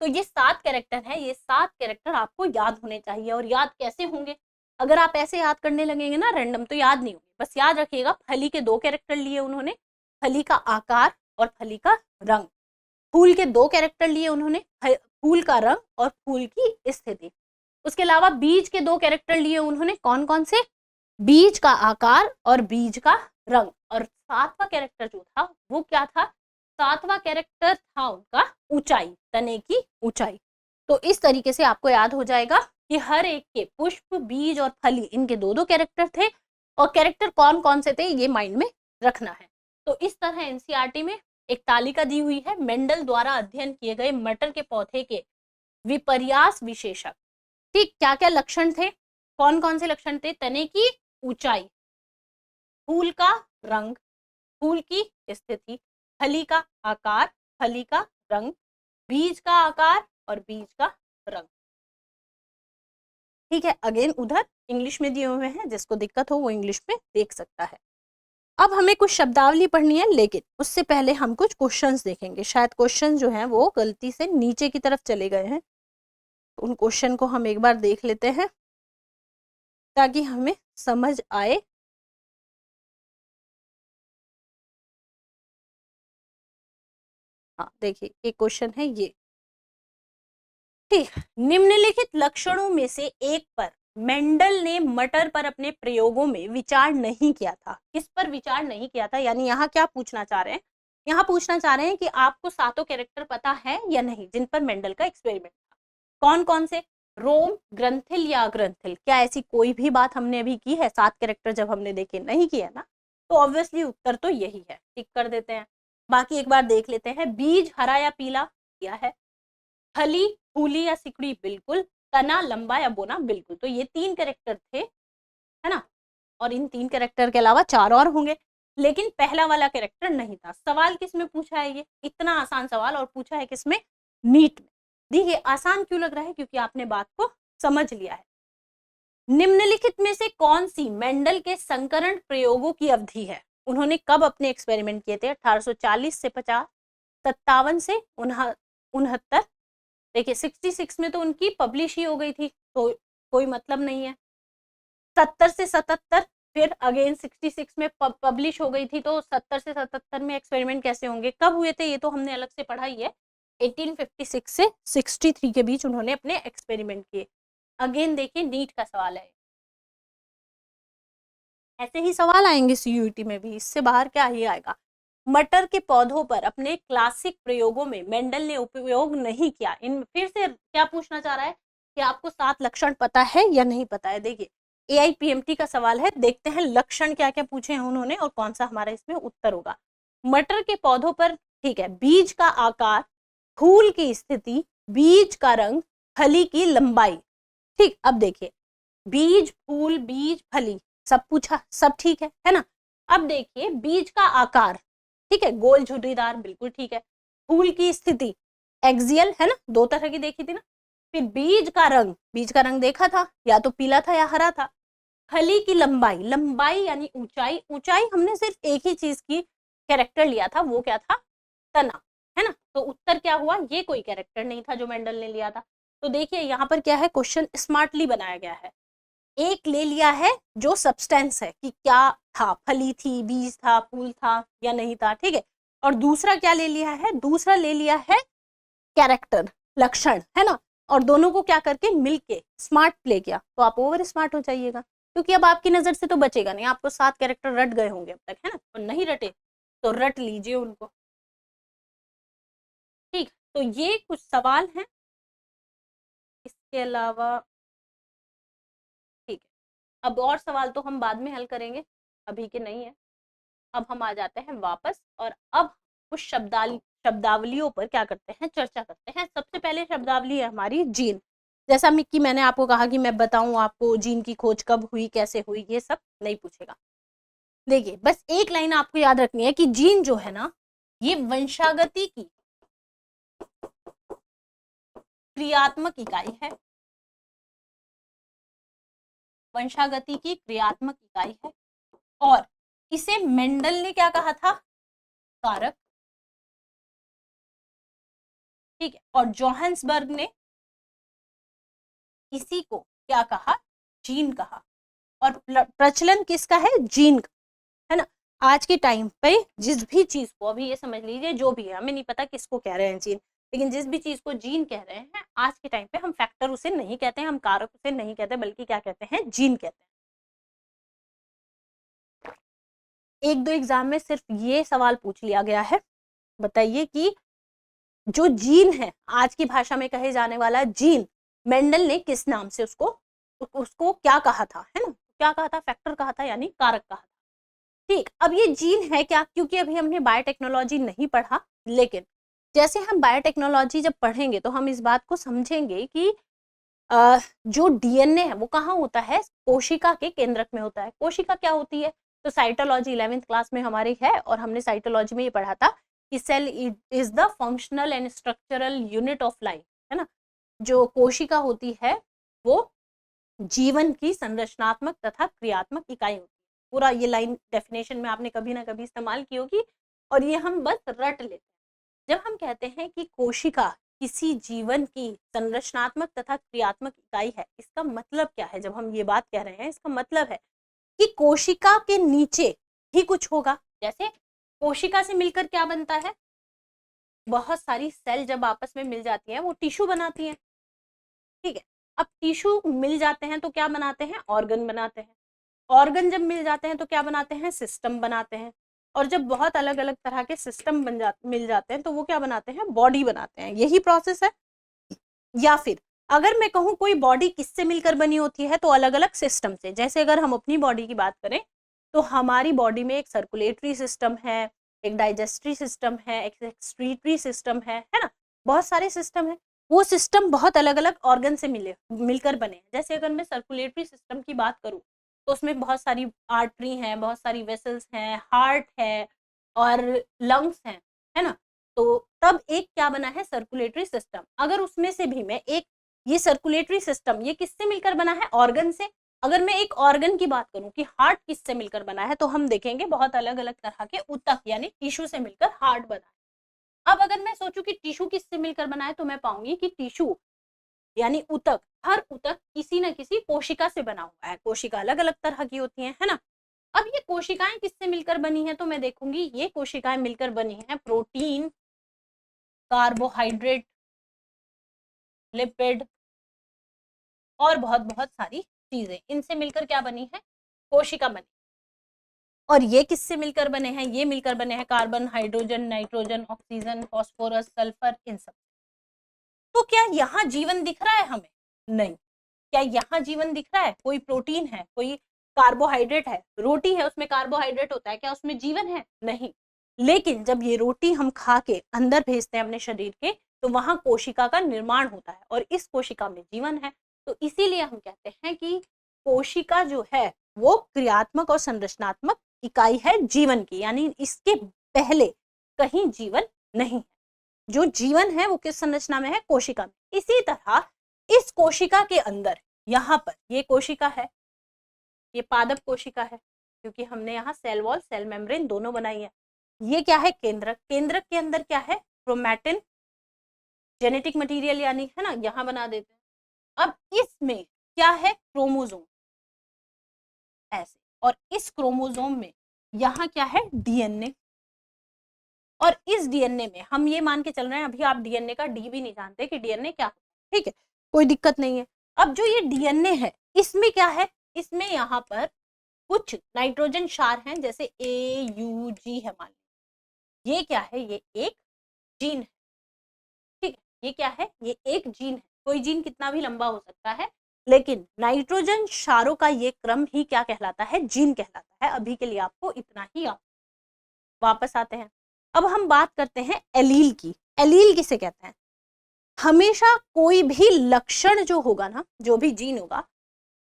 तो ये 7 कैरेक्टर है, ये 7 कैरेक्टर आपको याद होने चाहिए। और याद कैसे होंगे, अगर आप ऐसे याद करने लगेंगे ना रैंडम, तो याद नहीं होंगे। बस याद रखिएगा, फली के 2 कैरेक्टर लिए उन्होंने, फली का आकार और फली का रंग। फूल के 2 कैरेक्टर लिए उन्होंने, फूल का रंग और फूल की स्थिति। उसके अलावा बीज के 2 कैरेक्टर लिए उन्होंने, कौन कौन से, बीज का आकार और बीज का रंग। और 7वां कैरेक्टर जो था वो क्या था, 7वां कैरेक्टर था उनका ऊंचाई, तने की ऊंचाई। तो इस तरीके से आपको याद हो जाएगा कि हर एक के पुष्प, बीज और फली, इनके 2-2 कैरेक्टर थे, और कैरेक्टर कौन कौन से थे ये माइंड में रखना है। तो इस तरह एनसीईआरटी में एक तालिका दी हुई है मेंडल द्वारा अध्ययन किए गए मटर के पौधे के विपर्यास विशेषक। ठीक, क्या क्या लक्षण थे, कौन कौन से लक्षण थे, तने की ऊंचाई, फूल का रंग, फूल की स्थिति, फली का आकार, फली का रंग, बीज का आकार और बीज का रंग। ठीक है, अगेन उधर इंग्लिश में दिए हुए हैं, जिसको दिक्कत हो वो इंग्लिश में देख सकता है। अब हमें कुछ शब्दावली पढ़नी है, लेकिन उससे पहले हम कुछ क्वेश्चंस देखेंगे। शायद क्वेश्चन जो हैं वो गलती से नीचे की तरफ चले गए हैं, तो उन क्वेश्चन को हम एक बार देख लेते हैं ताकि हमें समझ आए। हाँ देखिए, एक क्वेश्चन है ये। ठीक, निम्नलिखित लक्षणों में से एक पर मेंडल ने मटर पर अपने प्रयोगों में विचार नहीं किया था। किस पर विचार नहीं किया था, यानी यहाँ क्या पूछना चाह रहे हैं, यहाँ पूछना चाह रहे हैं कि आपको सातों कैरेक्टर पता है या नहीं जिन पर मेंडल का एक्सपेरिमेंट था। कौन कौन से, रोम, ग्रंथिल या अग्रंथिल, क्या ऐसी कोई भी बात हमने अभी की है? 7 कैरेक्टर जब हमने देखे नहीं किया ना, तो ऑब्वियसली उत्तर तो यही है, टिक कर देते हैं। बाकी एक बार देख लेते हैं, बीज हरा या पीला, किया है। फली, फूली या सिकुड़ी, बिल्कुल। तना, लंबा या बोना, बिल्कुल। तो ये 3 कैरेक्टर थे, है ना, और इन 3 कैरेक्टर के अलावा 4 और होंगे, लेकिन पहला वाला कैरेक्टर नहीं था। सवाल किस में पूछा है? ये इतना आसान सवाल, और पूछा है किसमें? नीट में। देखिए आसान क्यों लग रहा है, क्योंकि आपने बात को समझ लिया है। निम्नलिखित में से कौन सी मेंडल के संकरण प्रयोगों की अवधि है? उन्होंने कब अपने एक्सपेरिमेंट किए थे? 1840 से 50, 57 से 69। देखिए 66 में तो उनकी पब्लिश ही हो गई थी, तो कोई मतलब नहीं है। 70 से 77, फिर अगेन 66 में पब्लिश हो गई थी, तो 70 से 77 में एक्सपेरिमेंट कैसे होंगे, कब हुए थे, ये तो हमने अलग से पढ़ा ही है। 1856 से 63 के बीच उन्होंने अपने एक्सपेरिमेंट किए। अगेन देखिए नीट का सवाल है, ऐसे ही सवाल आएंगे सीयूईटी में भी, इससे बाहर क्या ही आएगा। मटर के पौधों पर अपने क्लासिक प्रयोगों में मेंडल ने उपयोग नहीं किया। इन फिर से क्या पूछना चाह रहा है कि आपको 7 लक्षण पता है या नहीं पता है? देखिए AIPMT का सवाल है, देखते हैं लक्षण क्या क्या पूछे हैं उन्होंने और कौन सा हमारा इसमें उत्तर होगा। मटर के पौधों पर, ठीक है, बीज का आकार, फूल की स्थिति, बीज का रंग, फली की लंबाई। ठीक, अब देखिए बीज, फूल, बीज, फली सब पूछा, सब ठीक है ना। अब देखिए बीज का आकार, ठीक है, गोल झुर्रीदार, बिल्कुल ठीक है। फूल की स्थिति एक्सियल, है ना, 2 तरह की देखी थी ना। फिर बीज का रंग, बीज का रंग देखा था, या तो पीला था या हरा था। फली की लंबाई, लंबाई यानी ऊंचाई, ऊंचाई हमने सिर्फ एक ही चीज की कैरेक्टर लिया था, वो क्या था? तना, है ना। तो उत्तर क्या हुआ? ये कोई कैरेक्टर नहीं था जो मेंडल ने लिया था। तो देखिए यहाँ पर क्या है, क्वेश्चन स्मार्टली बनाया गया है। एक ले लिया है जो सब्सटेंस है कि क्या था, फली थी, बीज था, फूल था या नहीं था, ठीक है। और दूसरा क्या ले लिया है? दूसरा ले लिया है कैरेक्टर, लक्षण, है ना। और दोनों को क्या करके मिलके स्मार्ट प्ले किया, तो आप ओवर स्मार्ट हो जाइएगा, क्योंकि अब आपकी नजर से तो बचेगा नहीं। आपको 7 कैरेक्टर रट गए होंगे अब तक, है ना, और नहीं रटे तो रट लीजिए उनको। ठीक, तो ये कुछ सवाल हैं, इसके अलावा ठीक है। अब और सवाल तो हम बाद में हल करेंगे, अभी के नहीं है। अब हम आ जाते हैं वापस, और अब कुछ शब्दावलियों पर क्या करते हैं, चर्चा करते हैं। सबसे पहले शब्दावली है हमारी जीन। जैसा कि मैंने आपको कहा कि मैं बताऊं आपको जीन की खोज कब हुई, कैसे हुई, ये सब नहीं पूछेगा। देखिए बस एक लाइन आपको याद रखनी है कि जीन जो है ना, ये वंशागति की क्रियात्मक इकाई है। वंशागति की क्रियात्मक इकाई है, और इसे मेंडल ने क्या कहा था? कारक, ठीक है। और जोहान्सबर्ग ने इसी को क्या कहा? जीन कहा। और प्रचलन किसका है? जीन का, है ना। आज के टाइम पे जिस भी चीज को, अभी ये समझ लीजिए जो भी है, हमें नहीं पता किसको कह रहे हैं जीन, लेकिन जिस भी चीज को जीन कह रहे हैं आज के टाइम पे, हम फैक्टर उसे नहीं कहते हैं, हम कारक उसे नहीं कहते, बल्कि क्या कहते हैं? जीन कहते हैं। एक दो एग्जाम में सिर्फ ये सवाल पूछ लिया गया है, बताइए कि जो जीन है, आज की भाषा में कहे जाने वाला जीन, मेंडल ने किस नाम से उसको क्या कहा था, है ना, क्या कहा था? फैक्टर कहा था, यानी कारक कहा था। ठीक, अब ये जीन है क्या? क्योंकि अभी हमने बायोटेक्नोलॉजी नहीं पढ़ा, लेकिन जैसे हम बायोटेक्नोलॉजी जब पढ़ेंगे तो हम इस बात को समझेंगे कि जो डीएनए है वो कहाँ होता है? कोशिका के केंद्रक में होता है। कोशिका क्या होती है? तो साइटोलॉजी 11वीं क्लास में हमारी है, और हमने साइटोलॉजी में ये पढ़ा था कि cell is the functional and structural unit of life, है ना। जो कोशिका होती है वो जीवन की संरचनात्मक तथा क्रियात्मक इकाई होती है। पूरा ये लाइन डेफिनेशन में आपने कभी ना कभी इस्तेमाल की होगी, और ये हम बस रट लेते हैं। जब हम कहते हैं कि कोशिका किसी जीवन की संरचनात्मक तथा क्रियात्मक इकाई है, इसका मतलब क्या है? जब हम ये बात कह रहे हैं, इसका मतलब है कि कोशिका के नीचे ही कुछ होगा। जैसे कोशिका से मिलकर क्या बनता है? बहुत सारी सेल जब आपस में मिल जाती हैं वो टिश्यू बनाती हैं, ठीक है। अब टिश्यू मिल जाते हैं तो क्या बनाते हैं, ऑर्गन बनाते हैं। ऑर्गन जब मिल जाते हैं तो क्या बनाते हैं, सिस्टम बनाते हैं। और जब बहुत अलग अलग तरह के सिस्टम मिल जाते हैं तो वो क्या बनाते हैं, बॉडी बनाते हैं। यही प्रोसेस है। या फिर अगर मैं कहूँ कोई बॉडी किससे मिलकर बनी होती है, तो अलग अलग सिस्टम से। जैसे अगर हम अपनी बॉडी की बात करें तो हमारी बॉडी में एक सर्कुलेटरी सिस्टम है, एक डाइजेस्टरी सिस्टम है, एक एक्सक्रीटरी सिस्टम है ना, बहुत सारे सिस्टम है। वो सिस्टम बहुत अलग अलग ऑर्गन से मिलकर बने हैं। जैसे अगर मैं सर्कुलेटरी सिस्टम की बात करूँ तो उसमें बहुत सारी आर्टरी हैं, बहुत सारी वेसल्स हैं, हार्ट है और लंग्स हैं, है ना। तो तब एक क्या बना है, सर्कुलेटरी सिस्टम। अगर उसमें से भी मैं एक, ये सर्कुलेटरी सिस्टम ये किससे मिलकर बना है, ऑर्गन से। अगर मैं एक ऑर्गन की बात करूं कि हार्ट किससे मिलकर बना है, तो हम देखेंगे बहुत अलग अलग तरह के ऊतक यानी टिश्यू से मिलकर हार्ट बना है। अब अगर मैं सोचूं कि टिश्यू किससे मिलकर बना है, तो मैं पाऊंगी कि टिश्यू यानी ऊतक, हर ऊतक किसी न किसी कोशिका से बना हुआ है। कोशिका अलग अलग तरह की होती है ना। अब ये कोशिकाएं किससे मिलकर बनी है, तो मैं देखूंगी ये कोशिकाएं मिलकर बनी है प्रोटीन, कार्बोहाइड्रेट, लिपिड और बहुत बहुत सारी चीजें, इनसे मिलकर क्या बनी है, कोशिका बनी। और ये किससे मिलकर बने हैं, ये मिलकर बने हैं carbon, hydrogen, nitrogen, oxygen, phosphorus, sulphur, इन सब। तो क्या यहाँ जीवन दिख रहा है हमें, नहीं। क्या यहाँ जीवन दिख रहा है, कोई प्रोटीन है, कोई कार्बोहाइड्रेट है, रोटी है उसमें कार्बोहाइड्रेट होता है, क्या उसमें जीवन है, नहीं। लेकिन जब ये रोटी हम खा के अंदर भेजते हैं अपने शरीर के, तो वहां कोशिका का निर्माण होता है और इस कोशिका में जीवन है। तो इसीलिए हम कहते हैं कि कोशिका जो है वो क्रियात्मक और संरचनात्मक इकाई है जीवन की, यानी इसके पहले कहीं जीवन नहीं है। जो जीवन है वो किस संरचना में है, कोशिका में। इसी तरह इस कोशिका के अंदर, यहाँ पर ये कोशिका है, ये पादप कोशिका है, क्योंकि हमने यहाँ सेल वॉल, सेल मेम्ब्रेन दोनों बनाई है। ये क्या है, केंद्रक। केंद्रक के अंदर क्या है, क्रोमैटिन, जेनेटिक मटेरियल यानी, है ना, यहाँ बना देते हैं। अब इसमें क्या है, क्रोमोसोम, ऐसे। और इस क्रोमोसोम में यहाँ क्या है, डीएनए। और इस डीएनए में हम ये मान के चल रहे हैं, अभी आप डीएनए का डी भी नहीं जानते कि डीएनए क्या होता है, ठीक है, कोई दिक्कत नहीं है। अब जो ये डीएनए है इसमें क्या है, इसमें यहाँ पर कुछ नाइट्रोजन क्षार हैं, जैसे AUG है, मान लीजिए। ये क्या है, ये एक जीन है, ठीक है। ये क्या है, ये एक जीन है। कोई जीन कितना भी लंबा हो सकता है, लेकिन नाइट्रोजन क्षारों का ये क्रम ही क्या कहलाता है, जीन कहलाता है। अभी के लिए आपको इतना ही वापस आते हैं। अब हम बात करते हैं एलील की। एलील किसे कहते हैं, हमेशा कोई भी लक्षण जो होगा ना, जो भी जीन होगा,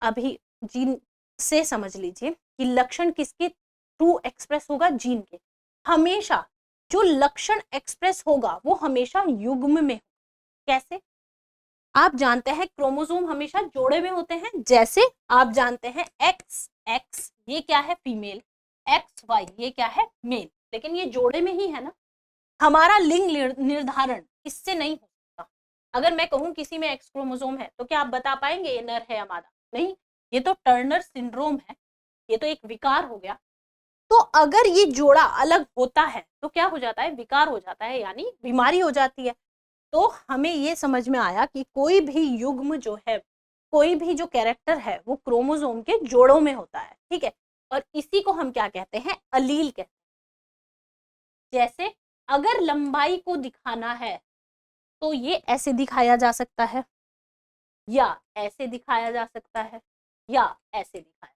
अभी जीन से समझ लीजिए कि लक्षण किसके थ्रू एक्सप्रेस होगा, जीन के। हमेशा जो लक्षण एक्सप्रेस होगा वो हमेशा युग्म में। कैसे, आप जानते हैं क्रोमोसोम हमेशा जोड़े में होते हैं। जैसे आप जानते हैं XX ये क्या है, फीमेल, XY ये क्या है, मेल, लेकिन ये जोड़े में ही है ना। हमारा लिंग निर्धारण इससे नहीं हो सकता। अगर मैं कहूं किसी में X क्रोमोसोम है, तो क्या आप बता पाएंगे ये नर है या मादा, नहीं। ये तो टर्नर सिंड्रोम है, ये तो एक विकार हो गया। तो अगर ये जोड़ा अलग होता है तो क्या हो जाता है, विकार हो जाता है, यानी बीमारी हो जाती है। तो हमें ये समझ में आया कि कोई भी युग्म जो है, कोई भी जो कैरेक्टर है, वो क्रोमोसोम के जोड़ों में होता है, ठीक है। और इसी को हम क्या कहते हैं, अलील कहते हैं। जैसे अगर लंबाई को दिखाना है तो ये ऐसे दिखाया जा सकता है, या ऐसे दिखाया जा सकता है, या ऐसे दिखाया,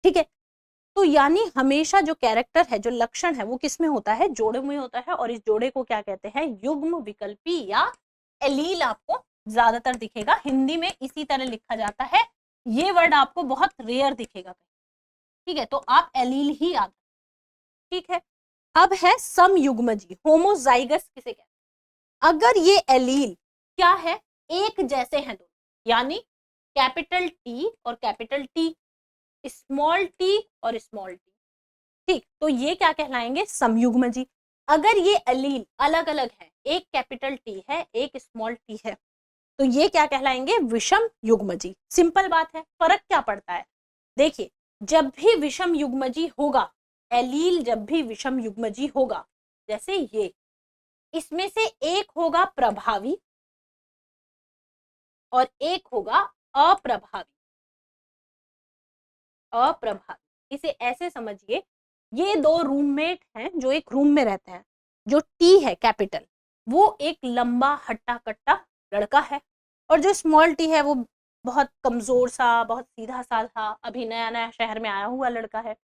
ठीक है। तो यानी हमेशा जो कैरेक्टर है, जो लक्षण है, वो किस में होता है, जोड़े में होता है। और इस जोड़े को क्या कहते हैं, युग्म विकल्पी या एलील आपको ज्यादातर दिखेगा। हिंदी में इसी तरह लिखा जाता है, ये वर्ड आपको बहुत रेयर दिखेगा, ठीक है। तो आप एलील ही याद, ठीक है। अब है समयुग्मजी, होमोजाइगस किसे कहते हैं। अगर ये एलील क्या है, एक जैसे हैं दोनों, यानी कैपिटल T और कैपिटल T, स्मॉल t और स्मॉल t, ठीक, तो ये क्या कहलाएंगे, समयुग्मजी। अगर ये एलील अलग अलग है, एक कैपिटल T है, एक स्मॉल t है, तो ये क्या कहलाएंगे, विषम युग्मजी। सिंपल बात है, फर्क क्या पड़ता है, देखिए, जब भी विषम युग्मजी होगा, एलील जब भी विषम युग्मजी होगा, जैसे ये, इसमें से एक होगा प्रभावी और एक होगा अप्रभावी। अप्रभावी, इसे ऐसे समझिए, ये दो रूममेट हैं जो एक रूम में रहते हैं। जो टी है कैपिटल, वो एक लंबा हट्टा कट्टा लड़का है, और जो स्मॉल टी है वो बहुत कमजोर सा, बहुत सीधा साधा, अभी नया नया शहर में आया हुआ लड़का है।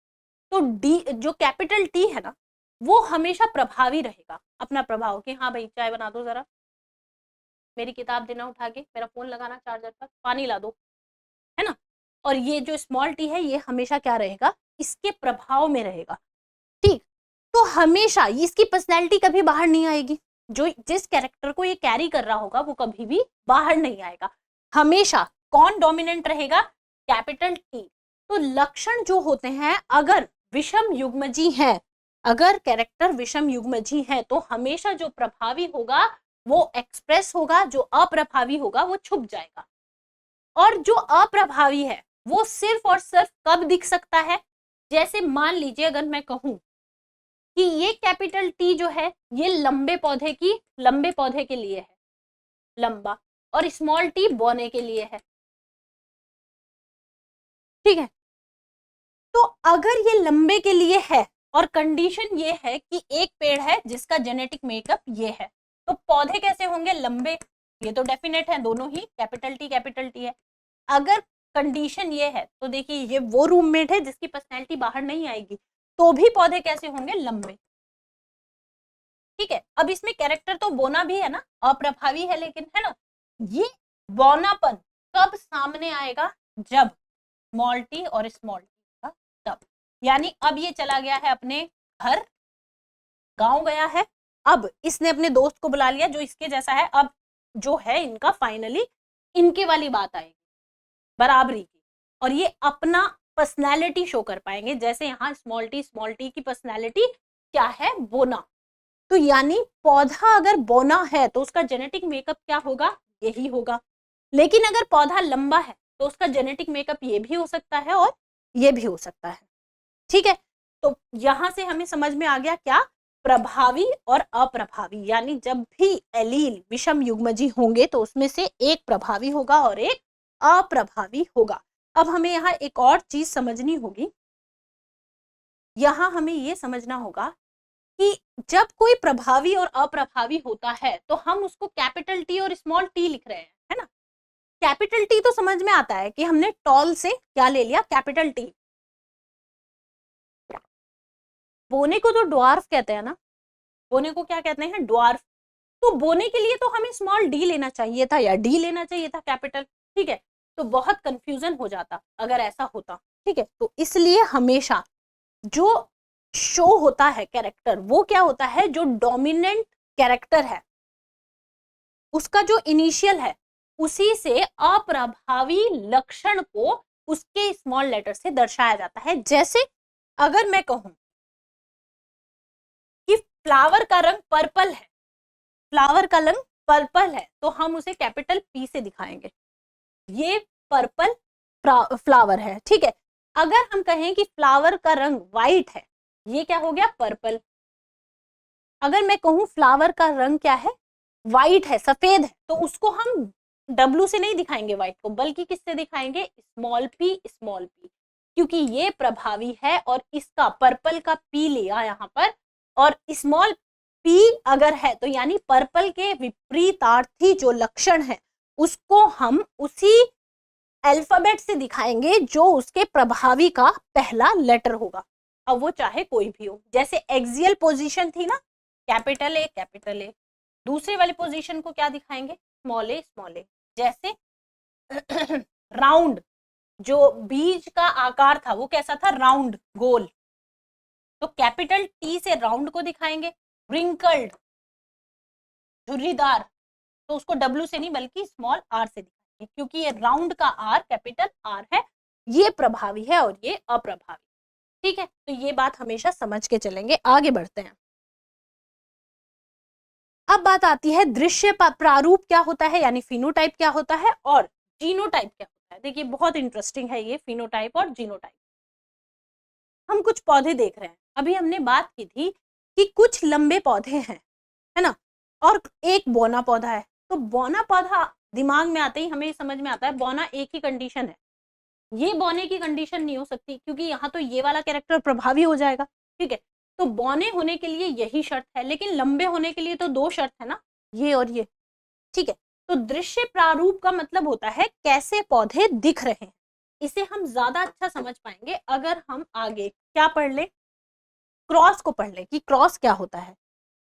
तो डी जो कैपिटल टी है ना, वो हमेशा प्रभावी रहेगा, अपना प्रभाव कि हाँ भाई चाय बना दो जरा, मेरी किताब देना उठा के, मेरा फोन लगाना चार्जर पर, पानी ला दो, है ना। और ये जो स्मॉल टी है ये हमेशा क्या रहेगा, इसके प्रभाव में रहेगा। ठीक, तो हमेशा इसकी पर्सनैलिटी कभी बाहर नहीं आएगी। जो जिस कैरेक्टर को ये कैरी कर रहा होगा वो कभी भी बाहर नहीं आएगा। हमेशा कौन डोमिनेंट रहेगा, कैपिटल टी। तो लक्षण जो होते हैं, अगर विषम युग्मजी है, अगर कैरेक्टर विषम युग्मजी है, तो हमेशा जो प्रभावी होगा वो एक्सप्रेस होगा, जो अप्रभावी होगा वो छुप जाएगा। और जो अप्रभावी है वो सिर्फ और सिर्फ कब दिख सकता है, जैसे मान लीजिए अगर मैं कहूं कि ये कैपिटल टी जो है ये लंबे पौधे के लिए है, लंबा, और स्मॉल टी बौने के लिए है। ठीक है, तो अगर ये लंबे के लिए है और कंडीशन ये है कि एक पेड़ है जिसका जेनेटिक मेकअप ये है, तो पौधे कैसे होंगे, लंबे। ये तो डेफिनेट है, दोनों ही कैपिटल टी है। अगर कंडीशन ये है तो देखिए ये वो रूममेट है जिसकी पर्सनैलिटी बाहर नहीं आएगी, तो भी पौधे कैसे होंगे, लंबे। ठीक है, अब इसमें कैरेक्टर तो बोना भी है ना, अप्रभावी है लेकिन, है ना। ये बौनापन कब सामने आएगा, जब स्मॉल टी और स्मॉल टी का, तब। यानी अब ये चला गया है अपने घर, गांव गया है, अब इसने अपने दोस्त को बुला लिया जो इसके जैसा है, अब जो है इनका फाइनली इनके वाली बात आएगी, बराबरी की, और ये अपना पर्सनैलिटी शो कर पाएंगे। जैसे यहाँ स्मॉल टी की पर्सनैलिटी क्या है, बोना। तो यानी पौधा अगर बोना है तो उसका जेनेटिक मेकअप क्या होगा, यही होगा। लेकिन अगर पौधा लंबा है तो उसका जेनेटिक मेकअप ये भी हो सकता है और ये भी हो सकता है। ठीक है, तो यहां से हमें समझ में आ गया क्या, प्रभावी और अप्रभावी। यानी जब भी एलील विषम युग्मजी होंगे तो उसमें से एक प्रभावी होगा और एक अप्रभावी होगा। अब हमें यहाँ एक और चीज समझनी होगी, यहाँ हमें ये समझना होगा कि जब कोई प्रभावी और अप्रभावी होता है तो हम उसको कैपिटल टी और स्मॉल टी लिख रहे हैं, है ना। कैपिटल टी तो समझ में आता है कि हमने टॉल से क्या ले लिया, कैपिटल टी। बोने को तो ड्वार्फ कहते हैं ना, बोने को क्या कहते हैं, ड्वार्फ। तो बोने के लिए तो हमें स्मॉल डी लेना चाहिए था या डी लेना चाहिए था कैपिटल। ठीक है, तो बहुत कंफ्यूजन हो जाता अगर ऐसा होता। ठीक है, तो इसलिए हमेशा जो शो होता है कैरेक्टर, वो क्या होता है, जो डोमिनेंट कैरेक्टर है उसका जो इनिशियल है उसी से अप्रभावी लक्षण को उसके स्मॉल लेटर से दर्शाया जाता है। जैसे अगर मैं कहूं कि फ्लावर का रंग पर्पल है, फ्लावर का रंग पर्पल है, तो हम उसे कैपिटल पी से दिखाएंगे, ये पर्पल फ्लावर है। ठीक है, अगर हम कहें कि फ्लावर का रंग व्हाइट है, ये क्या हो गया, पर्पल। अगर मैं कहूं फ्लावर का रंग क्या है, व्हाइट है, सफेद है, तो उसको हम डब्लू से नहीं दिखाएंगे व्हाइट को, बल्कि किससे दिखाएंगे, स्मॉल पी, क्योंकि ये प्रभावी है और इसका पर्पल का पी लिया यहाँ पर, और स्मॉल पी अगर है तो यानी पर्पल के विपरीतार्थी जो लक्षण है उसको हम उसी अल्फाबेट से दिखाएंगे जो उसके प्रभावी का पहला लेटर होगा, अब वो चाहे कोई भी हो। जैसे एक्सियल पोजीशन थी ना, कैपिटल ए, दूसरे वाली पोजीशन को क्या दिखाएंगे, स्मॉल ए। जैसे राउंड, जो बीज का आकार था वो कैसा था, राउंड, गोल, तो कैपिटल टी से राउंड को दिखाएंगे। रिंकल्ड, झुर्रीदार, तो उसको डब्ल्यू से नहीं बल्कि स्मॉल आर से दिखाएंगे, क्योंकि ये राउंड का आर कैपिटल आर है, ये प्रभावी है और ये अप्रभावी। ठीक है, तो ये बात हमेशा समझ के चलेंगे। आगे बढ़ते हैं। अब बात आती है दृश्य प्रारूप क्या होता है, यानी फिनोटाइप क्या होता है और जीनोटाइप क्या होता है। देखिए बहुत इंटरेस्टिंग है ये फिनोटाइप और जीनोटाइप। हम कुछ पौधे देख रहे हैं, अभी हमने बात की थी कि कुछ लंबे पौधे हैं, है ना, और एक बौना पौधा है। तो बौना पौधा दिमाग में आते ही हमें ये समझ में आता है बौना एक ही कंडीशन है, ये बौने की कंडीशन नहीं हो सकती क्योंकि यहाँ तो ये वाला कैरेक्टर प्रभावी हो जाएगा, ठीक है। तो बौने होने के लिए यही शर्त है, लेकिन लंबे होने के लिए तो दो शर्त है ना, ये और ये, ठीक है। तो दृश्य प्रारूप का मतलब होता है कैसे पौधे दिख रहे हैं। इसे हम ज्यादा अच्छा समझ पाएंगे अगर हम आगे क्या पढ़ ले, क्रॉस को पढ़ ले कि क्रॉस क्या होता है।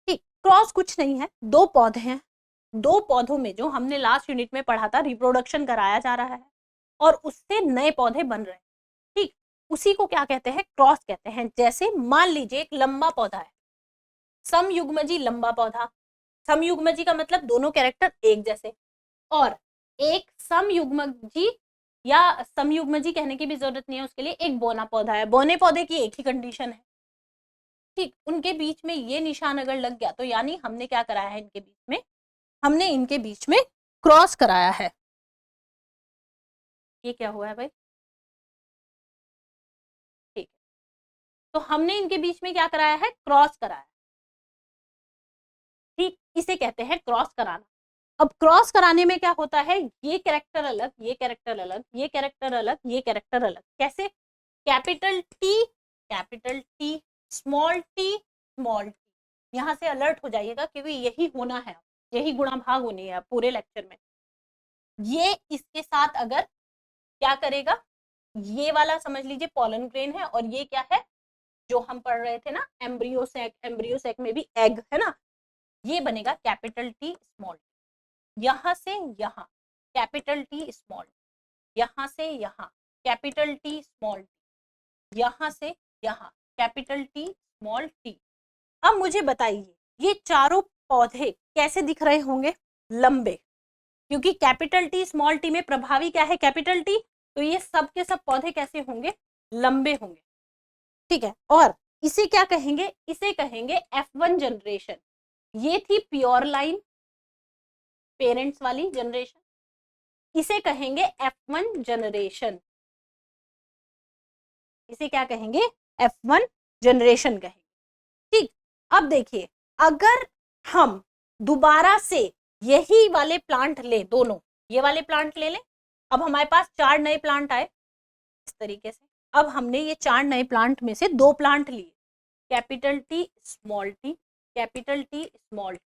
ठीक, क्रॉस कुछ नहीं है, दो पौधे हैं, दो पौधों में जो हमने लास्ट यूनिट में पढ़ा था रिप्रोडक्शन कराया जा रहा है और उससे नए पौधे बन रहे हैं, ठीक, उसी को क्या कहते हैं, क्रॉस कहते हैं। जैसे मान लीजिए एक लंबा पौधा है, समयुग्मजी लंबा पौधा, समयुग्मजी का मतलब दोनों कैरेक्टर एक जैसे, और एक समयुग्मजी या समयुग्मजी कहने की भी जरूरत नहीं है उसके लिए, एक बोना पौधा है, बोने पौधे की एक ही कंडीशन है, ठीक, उनके बीच में ये निशान अगर लग गया तो यानी हमने क्या कराया है इनके बीच में, हमने इनके बीच में क्रॉस कराया है। ये क्या हुआ है भाई, ठीक, तो हमने इनके बीच में क्या कराया है, क्रॉस कराया, ठीक, इसे कहते हैं क्रॉस कराना। अब क्रॉस कराने में क्या होता है, ये कैरेक्टर अलग, ये कैरेक्टर अलग, ये कैरेक्टर अलग, ये कैरेक्टर अलग, कैसे, कैपिटल टी स्मॉल टी, यहां से अलर्ट हो जाइएगा क्योंकि यही होना है, यही गुणा भाग होनी है पूरे लेक्चर में। ये इसके साथ अगर क्या करेगा, ये वाला समझ लीजिए पॉलन ग्रेन है और ये क्या है जो हम पढ़ रहे थे ना एम्ब्रियोसेक, एम्ब्रियोसेक में भी एग है ना, ये बनेगा कैपिटल टी स्मॉल, यहां से यहां कैपिटल टी स्मॉल, यहां से यहां कैपिटल टी स्मॉल, यहां से यहां कैपिटल टी स्मॉल टी। अब मुझे बताइए ये चारों पौधे कैसे दिख रहे होंगे, लंबे, क्योंकि कैपिटल टी स्मॉल टी में प्रभावी क्या है, कैपिटल टी, तो ये सब के सब पौधे कैसे होंगे, लंबे होंगे, ठीक है। और इसे क्या कहेंगे, इसे कहेंगे F1 जनरेशन, ये थी प्योर लाइन पेरेंट्स वाली जनरेशन, इसे कहेंगे F1 जनरेशन, इसे क्या कहेंगे, F1 जनरेशन कहेंगे, ठीक। अब देखिए अगर हम दोबारा से यही वाले प्लांट ले, दोनों ये वाले प्लांट ले लें, अब हमारे पास चार नए प्लांट आए इस तरीके से, अब हमने ये चार नए प्लांट में से दो प्लांट लिए, capital T small T, capital T small T,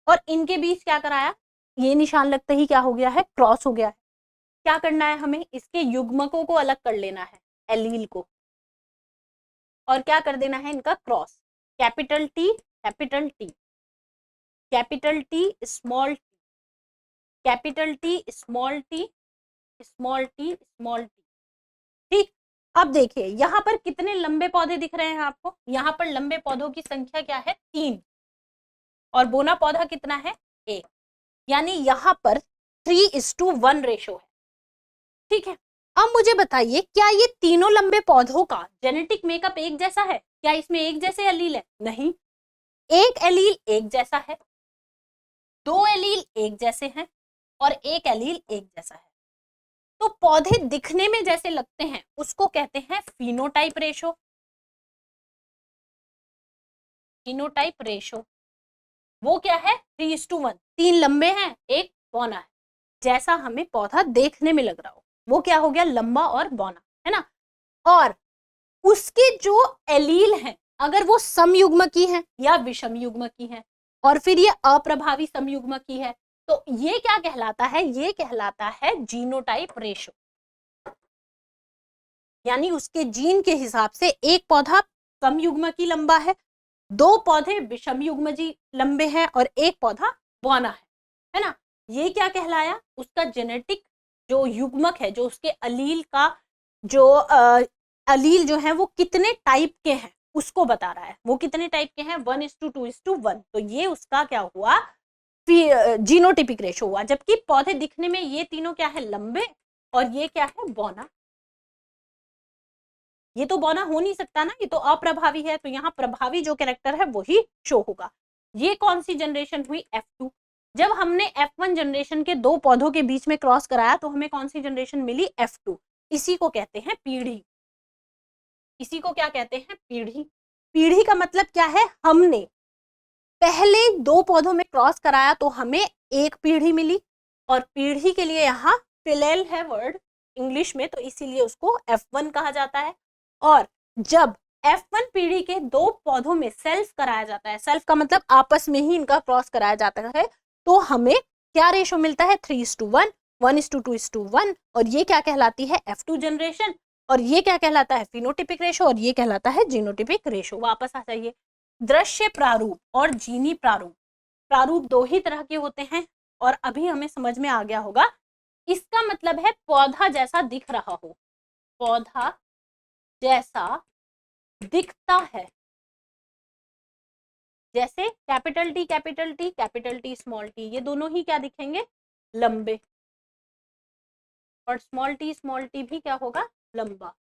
और इनके बीच क्या कराया, ये निशान लगते ही क्या हो गया है, क्रॉस हो गया है। क्या करना है हमें, इसके युग्मकों को अलग कर लेना है, एलील को, और क्या कर देना है इनका cross, capital T capital T, capital T small T, capital T small T, small T small T, ठीक। अब देखिए यहाँ पर कितने लंबे पौधे दिख रहे हैं आपको, यहाँ पर लंबे पौधों की संख्या क्या है, 3, और बोना पौधा कितना है, 1, यानी यहाँ पर 3:1 रेशो है, ठीक है। अब मुझे बताइए क्या ये तीनों लंबे पौधों का जेनेटिक मेकअप एक जैसा है, क्या इसमें एक जैसे एलील है, नहीं, एक एलील एक जैसा है, दो एलील एक जैसे हैं और एक एलील एक जैसा है। तो पौधे दिखने में जैसे लगते हैं उसको कहते हैं फिनोटाइप रेशो, फिनोटाइप रेशो वो क्या है, 3:1, 3 लंबे हैं एक बौना है, जैसा हमें पौधा देखने में लग रहा हो वो क्या हो गया, लंबा और बौना, है ना। और उसके जो एलील हैं अगर वो समयुग्मकी हैं या विषमयुग्मकी हैं और फिर ये अप्रभावी समयुग्मकी है, तो ये क्या कहलाता है, ये कहलाता है जीनोटाइप रेशो, यानी उसके जीन के हिसाब से एक पौधा समयुग्मकी लंबा है, दो पौधे विषमयुग्मजी लंबे हैं और एक पौधा बौना है ना। ये क्या कहलाया, उसका जेनेटिक जो युग्मक है, जो उसके अलील का जो अलील जो है वो कितने टाइप के हैं उसको बता रहा है, वो कितने टाइप के हैं, 1:2:1, तो ये उसका क्या हुआ, जीनोटिपिक रेशो हुआ। जबकि पौधे दिखने में ये तीनों क्या है, लंबे, और ये क्या है, बौना, ये तो बौना हो नहीं सकता ना, ये तो अप्रभावी है, तो यहाँ प्रभावी जो कैरेक्टर है वही शो होगा। ये कौन सी जनरेशन हुई, F2। जब हमने F1 जनरेशन के दो पौधों के बीच में क्रॉस कराया तो हमें कौन सी जनरेशन मिली, F2, इसी को कहते हैं पीढ़ी, इसी को क्या कहते हैं, पीढ़ी। पीढ़ी का मतलब क्या है, हमने पहले दो पौधों में क्रॉस कराया तो हमें एक पीढ़ी मिली, और पीढ़ी के लिए यहाँ फिलेल है वर्ड इंग्लिश में, तो इसीलिए उसको F1 कहा जाता है। और जब F1 पीढ़ी के दो पौधों में सेल्फ कराया जाता है, सेल्फ का मतलब आपस में ही इनका क्रॉस कराया जाता है, तो हमें क्या रेशो मिलता है 3:1, 1:2:1, और ये क्या कहलाती है F2 जनरेशन, और ये क्या कहलाता है फिनोटिपिक रेशो, और ये कहलाता है जीनोटिपिक रेशो। वापस आ जाइए, दृश्य प्रारूप और जीनी प्रारूप, प्रारूप दो ही तरह के होते हैं, और अभी हमें समझ में आ गया होगा। इसका मतलब है पौधा जैसा दिख रहा हो, पौधा जैसा दिखता है, जैसे capital T capital T capital T small T, ये दोनों ही क्या दिखेंगे लंबे, और स्मॉल टी भी क्या होगा लंबा।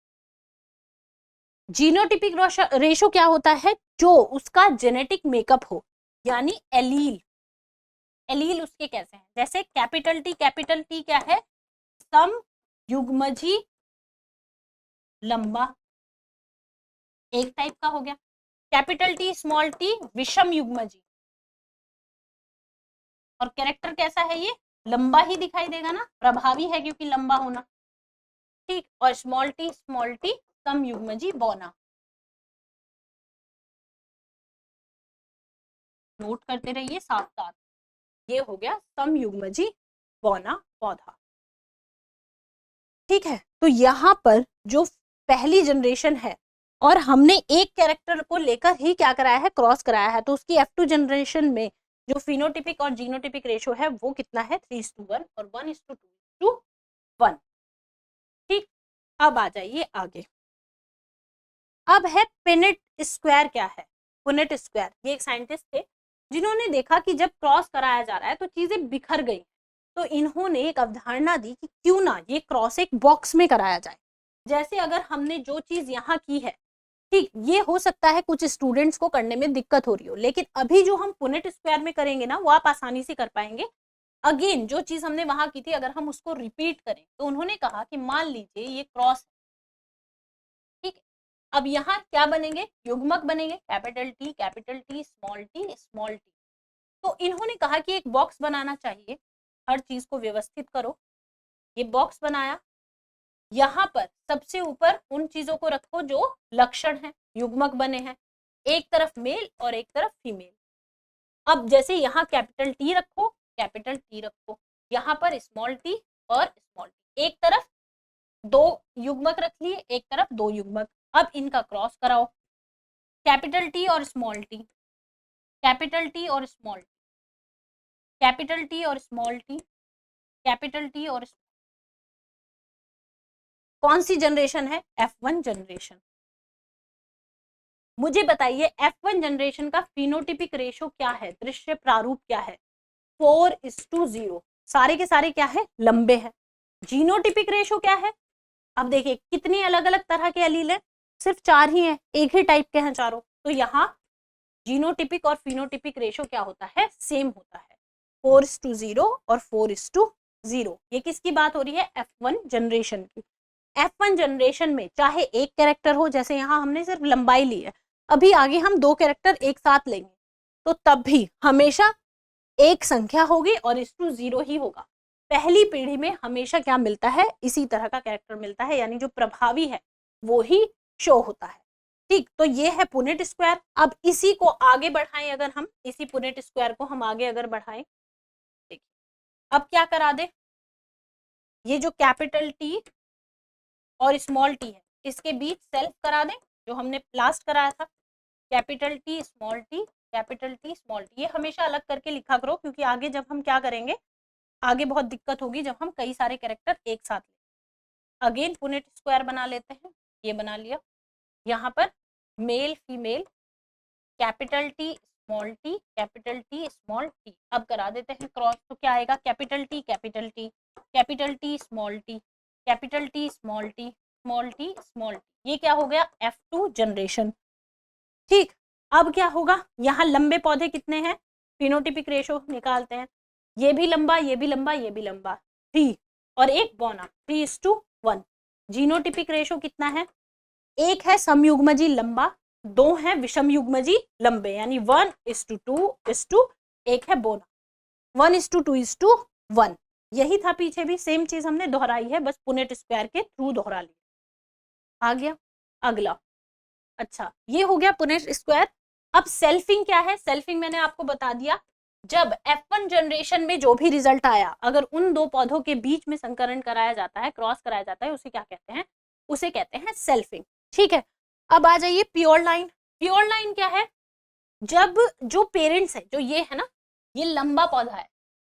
जीनोटिपिक रेशो क्या होता है, जो उसका जेनेटिक मेकअप हो, यानी एलील, एलील उसके कैसे हैं, जैसे कैपिटल टी क्या है सम युग्मजी लंबा, एक टाइप का हो गया। कैपिटल टी स्मॉल टी विषम युग्मजी, और कैरेक्टर कैसा है ये लंबा ही दिखाई देगा ना, प्रभावी है क्योंकि लंबा होना, ठीक। और स्मॉल टी सम युग्मजी बौना, नोट करते रहिए साथ साथ, ये हो गया सम युग्मजी बौना पौधा, ठीक है। तो यहाँ पर जो पहली जनरेशन है, और हमने एक कैरेक्टर को लेकर ही क्या कराया है क्रॉस कराया है, तो उसकी F2 जनरेशन में जो फिनोटिपिक और जीनोटिपिक रेशो है वो कितना है 3:1 और 1:2:1, ठीक। अब आ जाइए आगे, अब है पिनेट स्क्वायर। क्या है पुनेट स्क्वायर? ये एक साइंटिस्ट थे जिन्होंने देखा कि जब क्रॉस कराया जा रहा है तो चीजें बिखर गई, तो इन्होंने एक अवधारणा दी कि क्यों ना ये क्रॉस एक बॉक्स में कराया जाए। जैसे अगर हमने जो चीज यहाँ की है, ठीक, ये हो सकता है कुछ स्टूडेंट्स को करने में दिक्कत हो रही हो, लेकिन अभी जो हम पुनेट स्क्वायर में करेंगे ना वो आप आसानी से कर पाएंगे। अगेन जो चीज हमने वहां की थी अगर हम उसको रिपीट करें, तो उन्होंने कहा कि मान लीजिए ये क्रॉस, ठीक, अब यहाँ क्या बनेंगे युग्मक बनेंगे, कैपिटल टी स्मॉल टी। तो इन्होंने कहा कि एक बॉक्स बनाना चाहिए, हर चीज को व्यवस्थित करो, ये बॉक्स बनाया, यहाँ पर सबसे ऊपर उन चीजों को रखो जो लक्षण है, युग्मक बने हैं, एक तरफ मेल और एक तरफ फीमेल। अब जैसे यहाँ कैपिटल टी रखो, यहाँ पर स्मॉल टी और स्मॉल टी, एक तरफ दो युग्मक रख लिए, एक तरफ दो युग्मक। अब इनका क्रॉस कराओ, कैपिटल टी और स्मॉल टी, कैपिटल टी और स्मॉल टी, कैपिटल टी और स्मॉल टी, कैपिटल टी और कौन सी जनरेशन है F1 जनरेशन। मुझे बताइए F1 जनरेशन का फिनोटिपिक रेशो क्या है, दृश्य प्रारूप क्या है 4:0, सारे के सारे क्या है लंबे हैं। जीनोटिपिक रेशो क्या है, अब देखिए कितनी अलग अलग तरह के एलील है, सिर्फ 4 ही हैं, एक ही टाइप के हैं चारों, तो यहाँ जीनोटिपिक और फिनोटिपिक रेशो क्या होता है सेम होता है 4:0 और 4:0। ये किसकी बात हो रही है F1 जनरेशन की। F1 जनरेशन में चाहे एक कैरेक्टर हो, जैसे यहाँ हमने सिर्फ लंबाई ली है, अभी आगे हम दो कैरेक्टर एक साथ लेंगे तो तब भी हमेशा एक संख्या होगी और 0 ही होगा। पहली पीढ़ी में हमेशा क्या मिलता है इसी तरह का कैरेक्टर मिलता है, यानी जो प्रभावी है वो ही शो होता है, ठीक। तो ये है पुनेट स्क्वायर। अब इसी को आगे बढ़ाएं, अगर हम इसी पुनेट स्क्वायर को हम आगे अगर बढ़ाएं, देखिए अब क्या करा दे, ये जो कैपिटल टी और स्मॉल टी है इसके बीच सेल्फ करा दें, जो हमने लास्ट कराया था, capital T small T, capital T small T. ये हमेशा अलग करके लिखा करो क्योंकि आगे जब हम क्या करेंगे, आगे बहुत दिक्कत होगी जब हम कई सारे कैरेक्टर एक साथ लें। अगेन पुनेट स्क्वायर बना लेते हैं, ये बना लिया, यहाँ पर male female, capital T small T, capital T small T. अब करा देते हैं क्रॉस, तो क्या आएगा capital T capital T, capital T small T, capital T small T, small T small T. ये क्या हो गया F2 जनरेशन, ठीक। अब क्या होगा, यहाँ लंबे पौधे कितने हैं, फिनोटिपिक रेशो निकालते हैं, ये भी लंबा ये भी लंबा ये भी लंबा, 3 और एक बौना 3:1। जीनोटिपिक रेशो कितना है, एक है समयुग्मजी लंबा, दो हैं विषम युग्मजी लंबे, यानी 1:2:1 है बोना, 1:2:1। यही था पीछे भी, सेम चीज हमने दोहराई है, बस पुनेट स्क्वायर के थ्रू दोहरा लिया। आ गया अगला। अच्छा, ये हो गया पुनेट स्क्वायर। अब सेल्फिंग क्या है? सेल्फिंग मैंने आपको बता दिया, जब F1 जनरेशन में जो भी रिजल्ट आया, अगर उन दो पौधों के बीच में संकरण कराया जाता है, क्रॉस कराया जाता है, उसे क्या कहते हैं? उसे कहते हैं सेल्फिंग। ठीक है, अब आ जाइए प्योर लाइन। प्योर लाइन क्या है? जब जो पेरेंट्स है, जो ये है ना, ये लंबा पौधा है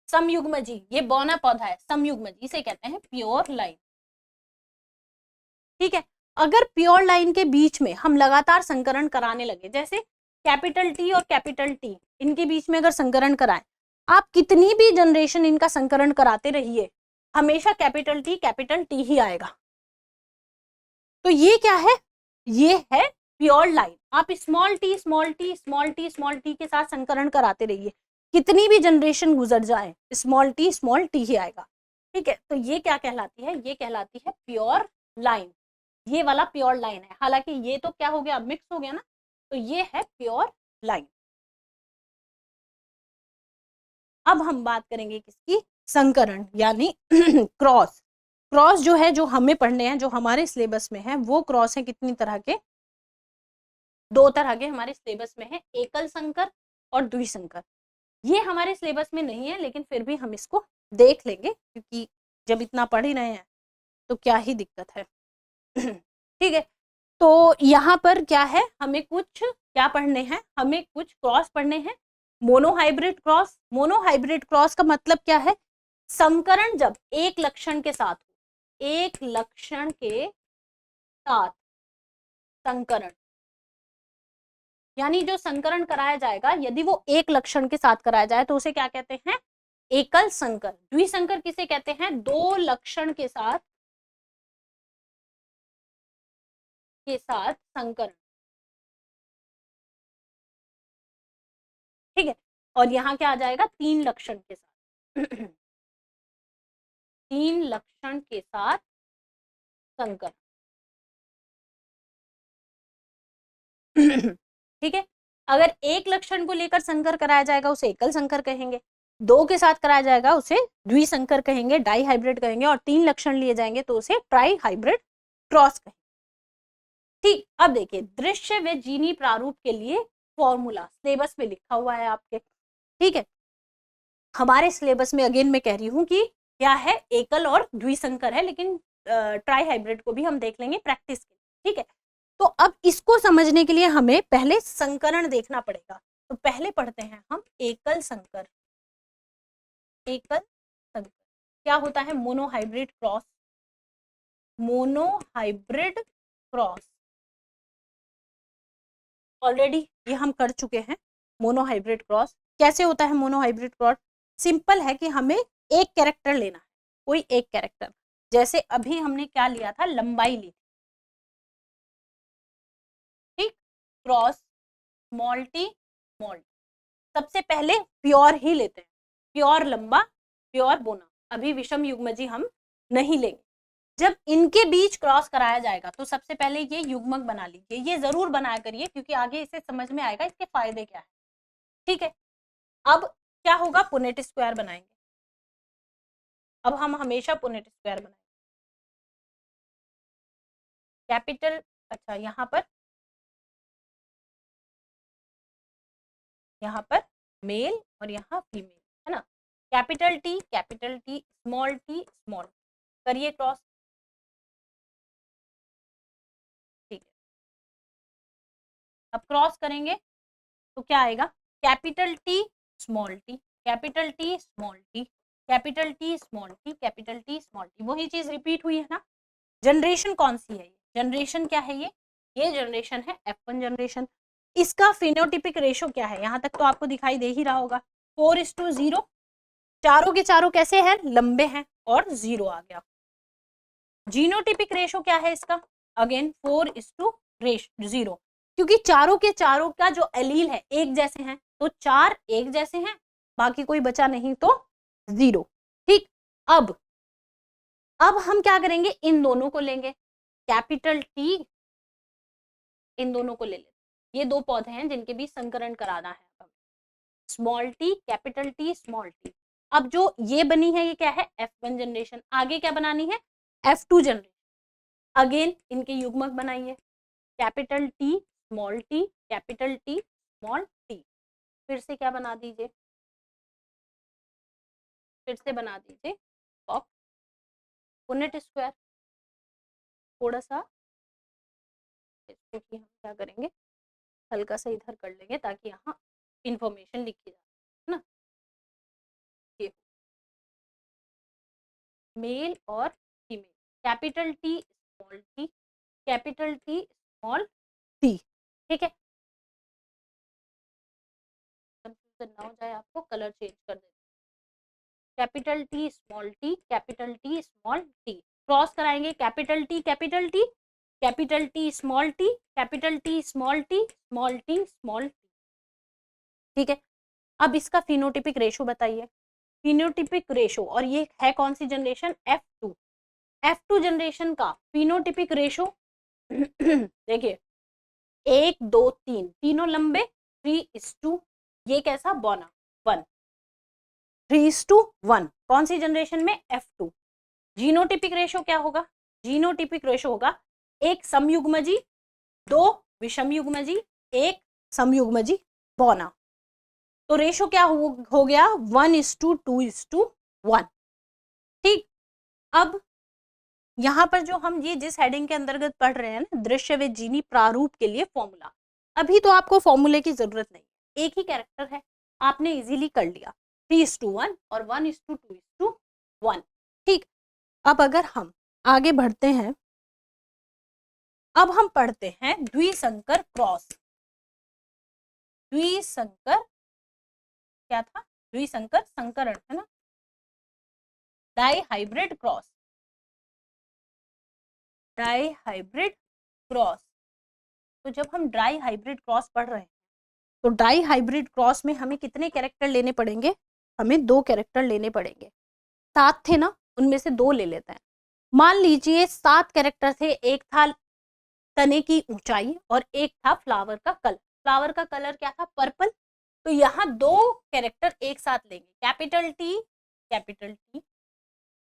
समयुग्मजी, ये बौना पौधा है समयुग्मजी, इसे कहते हैं प्योर लाइन। ठीक है, अगर प्योर लाइन के बीच में हम लगातार संकरण कराने लगे, जैसे कैपिटल टी और कैपिटल टी, इनके बीच में अगर संकरण कराएं, आप कितनी भी जनरेशन इनका संकरण कराते रहिए, हमेशा कैपिटल टी ही आएगा। तो ये क्या है? ये है प्योर लाइन। आप small T small T small T small T के साथ संकरण कराते रहिए, कितनी भी जनरेशन गुजर जाए, स्मॉल टी ही आएगा। ठीक है, तो ये क्या कहलाती है? ये कहलाती है प्योर लाइन। ये वाला प्योर लाइन है, हालांकि ये तो क्या हो गया, मिक्स हो गया ना, तो ये है प्योर लाइन। अब हम बात करेंगे किसकी? संकरण यानी क्रॉस। क्रॉस जो है, जो हमें पढ़ने हैं, जो हमारे सिलेबस में है, वो क्रॉस है कितनी तरह के? दो तरह के हमारे सिलेबस में है, एकल संकर और द्विसंकर। ये हमारे सिलेबस में नहीं है, लेकिन फिर भी हम इसको देख लेंगे, क्योंकि जब इतना पढ़ ही रहे हैं तो क्या ही दिक्कत है। ठीक है, तो यहाँ पर क्या है, हमें कुछ क्या पढ़ने हैं? हमें कुछ क्रॉस पढ़ने हैं। Monohybrid cross. मोनोहाइब्रिड क्रॉस का मतलब क्या है? संकरण जब एक लक्षण के साथ, एक लक्षण के साथ संकरण, यानी जो संकरण कराया जाएगा, यदि वो एक लक्षण के साथ कराया जाए तो उसे क्या कहते हैं? एकल संकर। द्विसंकर किसे कहते हैं? दो लक्षण के साथ संकरण। ठीक है, और यहाँ क्या आ जाएगा? तीन लक्षण के साथ तीन लक्षण के साथ संकरण। ठीक है, अगर एक लक्षण को लेकर संकर कराया जाएगा उसे एकल संकर कहेंगे, दो के साथ कराया जाएगा उसे द्विसंकर कहेंगे, डाई हाइब्रिड कहेंगे, और तीन लक्षण लिए जाएंगे तो उसे ट्राई हाइब्रिड क्रॉस कहेंगे। ठीक, अब देखिए, दृश्य व जीनी प्रारूप के लिए फॉर्मूला सिलेबस में लिखा हुआ है आपके। ठीक है, हमारे सिलेबस में अगेन मैं कह रही हूँ कि क्या है, एकल और द्विसंकर है, लेकिन ट्राई हाइब्रिड को भी हम देख लेंगे प्रैक्टिस के लिए। ठीक है, तो अब इसको समझने के लिए हमें पहले संकरण देखना पड़ेगा। तो पहले पढ़ते हैं हम एकल संकर। एकल संकर क्या होता है? Monohybrid cross. Monohybrid cross already ये हम कर चुके हैं। मोनोहाइब्रिड क्रॉस कैसे होता है? मोनोहाइब्रिड क्रॉस सिंपल है कि हमें एक कैरेक्टर लेना है, कोई एक कैरेक्टर। जैसे अभी हमने क्या लिया था? लंबाई ली थी। ठीक, cross small T small T. सबसे पहले प्योर ही लेते हैं, प्योर लंबा, प्योर बोना। अभी विषम युग्मजी हम नहीं लेंगे। जब इनके बीच क्रॉस कराया जाएगा तो सबसे पहले ये युग्मक बना लीजिए, ये जरूर बनाया करिए, क्योंकि आगे इसे समझ में आएगा इसके फायदे क्या है। ठीक है, अब क्या होगा? पुनेट स्क्वायर बनाएंगे। अब हम हमेशा पुनेट स्क्वायर बनाएंगे। कैपिटल, अच्छा यहाँ पर मेल और यहाँ फीमेल है ना। कैपिटल टी स्मॉल करिए क्रॉस। ठीक है, अब क्रॉस करेंगे तो क्या आएगा? Capital T small T, capital T small T, capital T small T, capital T small T. वही चीज रिपीट हुई है ना। जनरेशन कौन सी है? जनरेशन क्या है? ये जनरेशन है F1 जनरेशन। इसका फिनोटिपिक रेशो क्या है? यहाँ तक तो आपको दिखाई दे ही रहा होगा, 4:0। चारों के चारों कैसे हैं? लंबे हैं, और 0 आ गया। जीनोटिपिक रेशो क्या है इसका? अगेन 4:0, क्योंकि चारों के चारों का जो एलील है एक जैसे हैं, तो 4 एक जैसे हैं, बाकी कोई बचा नहीं तो 0। ठीक, अब हम क्या करेंगे? इन दोनों को लेंगे, कैपिटल टी, इन दोनों को ले लेते। ये दो पौधे हैं जिनके बीच संकरण कराना है। Small T, capital T small T, अब जो ये बनी है ये क्या है, F1 जनरेशन। आगे क्या बनानी है, F2 जनरेशन। अगेन इनके युग्मक बनाइए, capital T small T, capital T small T. फिर से क्या बना दीजिए, फिर से बना दीजिए पुनेट स्क्वायर। थोड़ा सा क्योंकि हम क्या करेंगे, हल्का सा इधर कर लेंगे ताकि यहाँ इंफॉर्मेशन लिखी जाए, है ना। ये मेल और female, capital T small T, capital T small T. ठीक है, कंफ्यूजन ना हो जाए आपको, कलर चेंज कर देते, capital T small T, capital T small T. Cross कराएंगे, capital T capital T, capital T small T, capital T small T, small T small T. ठीक है, अब इसका फिनोटिपिक रेशो बताइए, फिनोटिपिक रेशो, और ये है कौन सी जनरेशन, F2। F2 जनरेशन का फिनोटिपिक रेशो देखिए 1 2 3, तीनों लंबे, 3:2। ये कैसा, बोना 1, 3:1। कौन सी जनरेशन में, F2। जीनोटिपिक रेशो क्या होगा, जीनोटिपिक रेशो होगा एक समयुग्मजी, 2 विषमयुग्मजी, 1 समयुग्मजी, बोना। तो रेशो क्या हो गया, 1:2:1। ठीक, अब यहाँ पर जो हम ये जिस हेडिंग के अंतर्गत पढ़ रहे हैं ना, दृश्य व जीनी प्रारूप के लिए फॉर्मूला, अभी तो आपको फॉर्मूले की जरूरत नहीं, एक ही कैरेक्टर है, आपने इजीली कर लिया, 3:1 और 1:2:1। ठीक, अब अगर हम आगे बढ़ते हैं, अब हम पढ़ते हैं द्विसंकर क्रॉस। द्विसंकर क्या था, द्विसंकर संकरण है ना, dihybrid cross, dihybrid cross. तो जब हम डाई हाइब्रिड क्रॉस पढ़ रहे हैं, तो डाई हाइब्रिड क्रॉस में हमें कितने कैरेक्टर लेने पड़ेंगे, हमें 2 कैरेक्टर लेने पड़ेंगे। 7 थे ना, उनमें से 2 ले लेते हैं। मान लीजिए 7 कैरेक्टर थे, एक था तने की ऊंचाई और एक था फ्लावर का कलर। फ्लावर का कलर क्या था, पर्पल। तो यहाँ 2 कैरेक्टर एक साथ लेंगे, capital T capital T,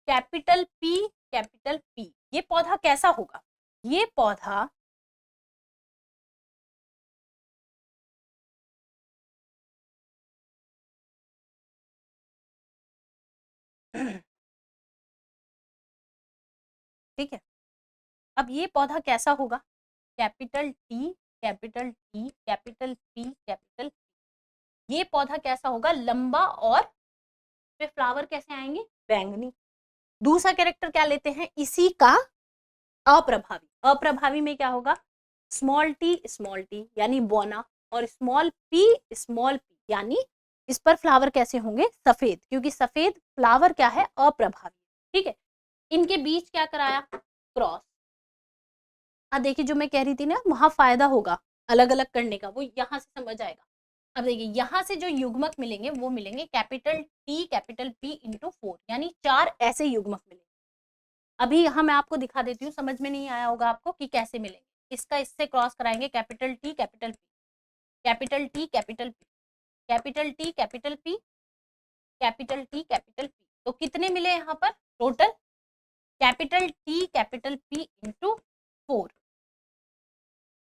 capital P capital P. ये पौधा कैसा होगा, ये पौधा ठीक है, अब ये पौधा कैसा होगा, capital T capital T capital P capital P. ये पौधा कैसा होगा, लंबा, और फिर फ्लावर कैसे आएंगे, बैंगनी। दूसरा कैरेक्टर क्या लेते हैं इसी का, अप्रभावी। अप्रभावी में क्या होगा, स्मॉल टी यानी बोना, और स्मॉल पी यानी इस पर फ्लावर कैसे होंगे, सफेद, क्योंकि सफेद फ्लावर क्या है, अप्रभावी। ठीक है, इनके बीच क्या कराया, क्रॉस। देखिए जो मैं कह रही थी ना, वहां फायदा होगा अलग अलग करने का, वो यहाँ से समझ आएगा। अब देखिए यहाँ से जो युग्मक मिलेंगे वो मिलेंगे capital T capital P into 4, यानी 4 ऐसे युग्मक मिलेंगे। अभी यहाँ मैं आपको दिखा देती हूँ, समझ में नहीं आया होगा आपको कि कैसे मिलेंगे। इसका इससे क्रॉस कराएंगे, capital T capital P, capital T capital P, capital T capital P, capital T capital P. तो कितने मिले यहाँ पर total, capital T capital P into 4।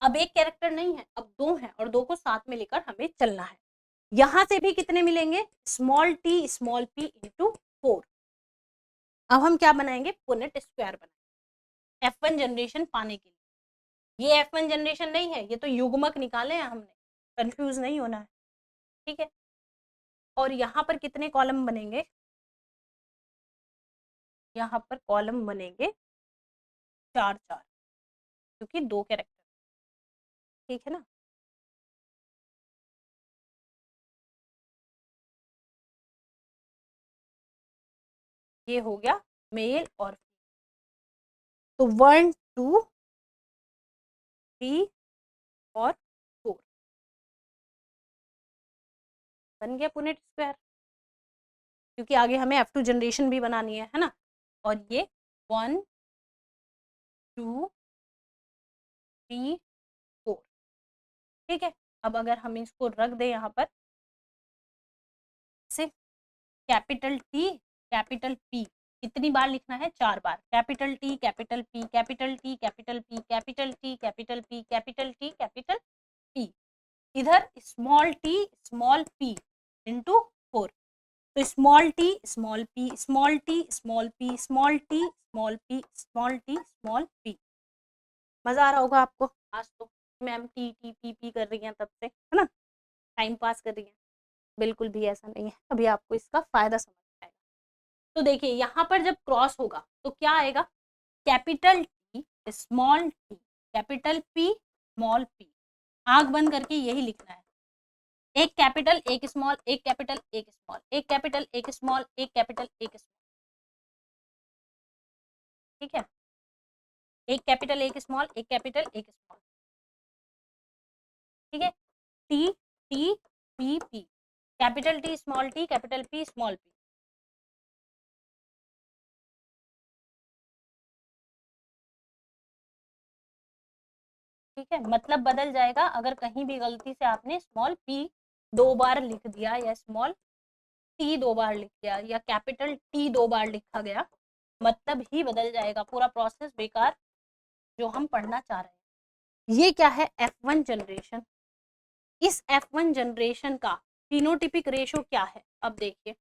अब एक कैरेक्टर नहीं है, अब 2 हैं, और 2 को साथ में लेकर हमें चलना है। यहां से भी कितने मिलेंगे, स्मॉल पी इंटू 4। अब हम क्या बनाएंगे, पुनेट स्क्वायर बनाएंगे F1 जनरेशन पाने के लिए। ये F1 जनरेशन नहीं है, ये तो युग्मक निकाले हैं हमने, कंफ्यूज नहीं होना है। ठीक है, और यहाँ पर कितने कॉलम बनेंगे, यहाँ पर कॉलम बनेंगे 4 क्योंकि 2 कैरेक्टर। ठीक है ना, ये हो गया मेल और तो 1 2 3 और 4 बन गया पुनेट स्क्वायर, क्योंकि आगे हमें F2 जनरेशन भी बनानी है ना। और ये 1 2 3 4। ठीक है, अब अगर हम इसको रख दें यहाँ पर से, कैपिटल टी कैपिटल पी, कितनी बार लिखना है? 4 बार। Capital T capital P capital T capital P capital T capital P capital T capital P. इधर small T small P into 4, तो small T small P small T small P small T small P small T small P. मजा आ रहा होगा आपको। आज तो ma'am T T P P कर रही हैं तब से, है ना, टाइम पास कर रही हैं। बिल्कुल भी ऐसा नहीं है, अभी आपको इसका फायदा समझ आएगा। तो देखिए यहाँ पर जब क्रॉस होगा तो क्या आएगा? Capital T small T capital P small P. आंख बंद करके यही लिखना है, एक कैपिटल एक स्मॉल एक कैपिटल एक स्मॉल एक कैपिटल एक स्मॉल एक कैपिटल एक स्मॉल, ठीक है, एक कैपिटल एक स्मॉल एक कैपिटल एक स्मॉल, ठीक है। T T P P, capital T small T capital P small P. ठीक है, मतलब बदल जाएगा अगर कहीं भी गलती से आपने स्मॉल पी 2 बार लिख दिया या स्मॉल टी 2 बार लिख दिया या कैपिटल टी 2 बार लिखा गया, मतलब ही बदल जाएगा, पूरा प्रोसेस बेकार जो हम पढ़ना चाह रहे हैं। ये क्या है? F1 generation. इस F1 जनरेशन का फिनोटिपिक रेशो क्या है? अब देखिए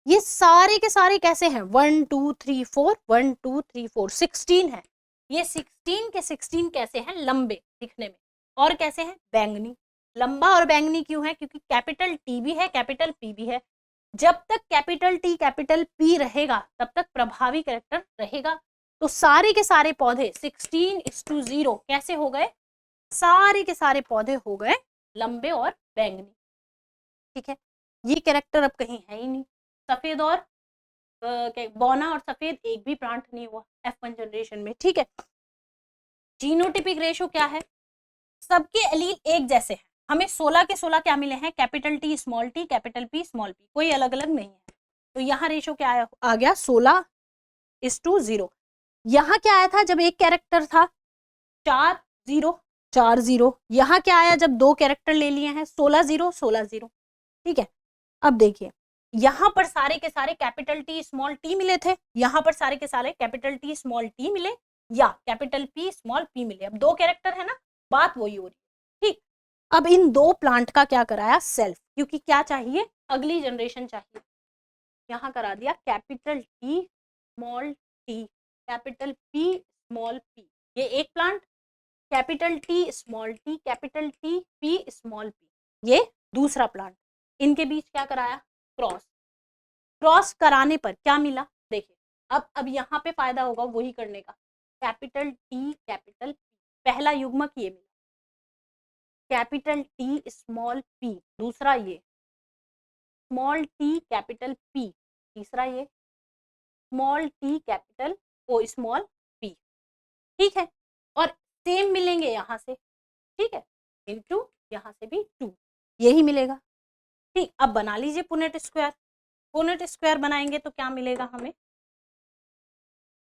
ये सारे के सारे कैसे हैं? 1 2 3 4 1 2 3 4 16 है। ये 16 के 16 कैसे हैं? लंबे दिखने में, और कैसे हैं? बैंगनी। लंबा और बैंगनी क्यों है? क्योंकि कैपिटल टी भी है कैपिटल पी भी है। जब तक कैपिटल टी कैपिटल पी रहेगा तब तक प्रभावी कैरेक्टर रहेगा। तो सारे के सारे पौधे 16:0 कैसे हो गए? सारे के सारे पौधे हो गए लंबे और बैंगनी। ठीक है, ये कैरेक्टर अब कहीं है ही नहीं। सफेद और बौना और सफेद एक भी प्लांट नहीं हुआ F1 जनरेशन में। ठीक है, जीनोटिपिक रेशो क्या है? सबके एलील एक जैसे हैं। हमें 16 के 16 क्या मिले हैं? Capital T small T capital P small P, कोई अलग अलग नहीं है। तो यहाँ रेशो क्या आ गया? 16:0। यहाँ क्या आया था जब एक कैरेक्टर था? 4 0 4 0। यहाँ क्या आया जब 2 कैरेक्टर ले लिए हैं? 16 0 16 0। ठीक है, अब देखिए यहाँ पर सारे के सारे कैपिटल टी स्मॉल टी मिले थे, यहाँ पर सारे के सारे कैपिटल टी स्मॉल टी मिले या कैपिटल पी स्मॉल पी मिले। अब 2 कैरेक्टर है ना, बात वही हो रही है। ठीक, अब इन 2 प्लांट का क्या कराया? सेल्फ, क्योंकि क्या चाहिए? अगली जनरेशन चाहिए। यहाँ करा दिया capital T small T capital P small P. ये एक plant, capital T small T capital T P small P, ये दूसरा प्लांट। इनके बीच क्या कराया? क्रॉस। क्रॉस कराने पर क्या मिला? देखिए अब यहाँ पे फायदा होगा वही करने का। कैपिटल टी कैपिटल पी, पहला युग्मक ये मिला, कैपिटल टी स्मॉल पी दूसरा ये, स्मॉल टी कैपिटल पी तीसरा ये, स्मॉल टी कैपिटल ओ स्मॉल पी। ठीक है, और सेम मिलेंगे यहाँ से, ठीक है, इनटू यहाँ से भी 2, यही मिलेगा। ठीक, अब बना लीजिए पुनेट स्क्वायर। पुनेट स्क्वायर बनाएंगे तो क्या मिलेगा हमें?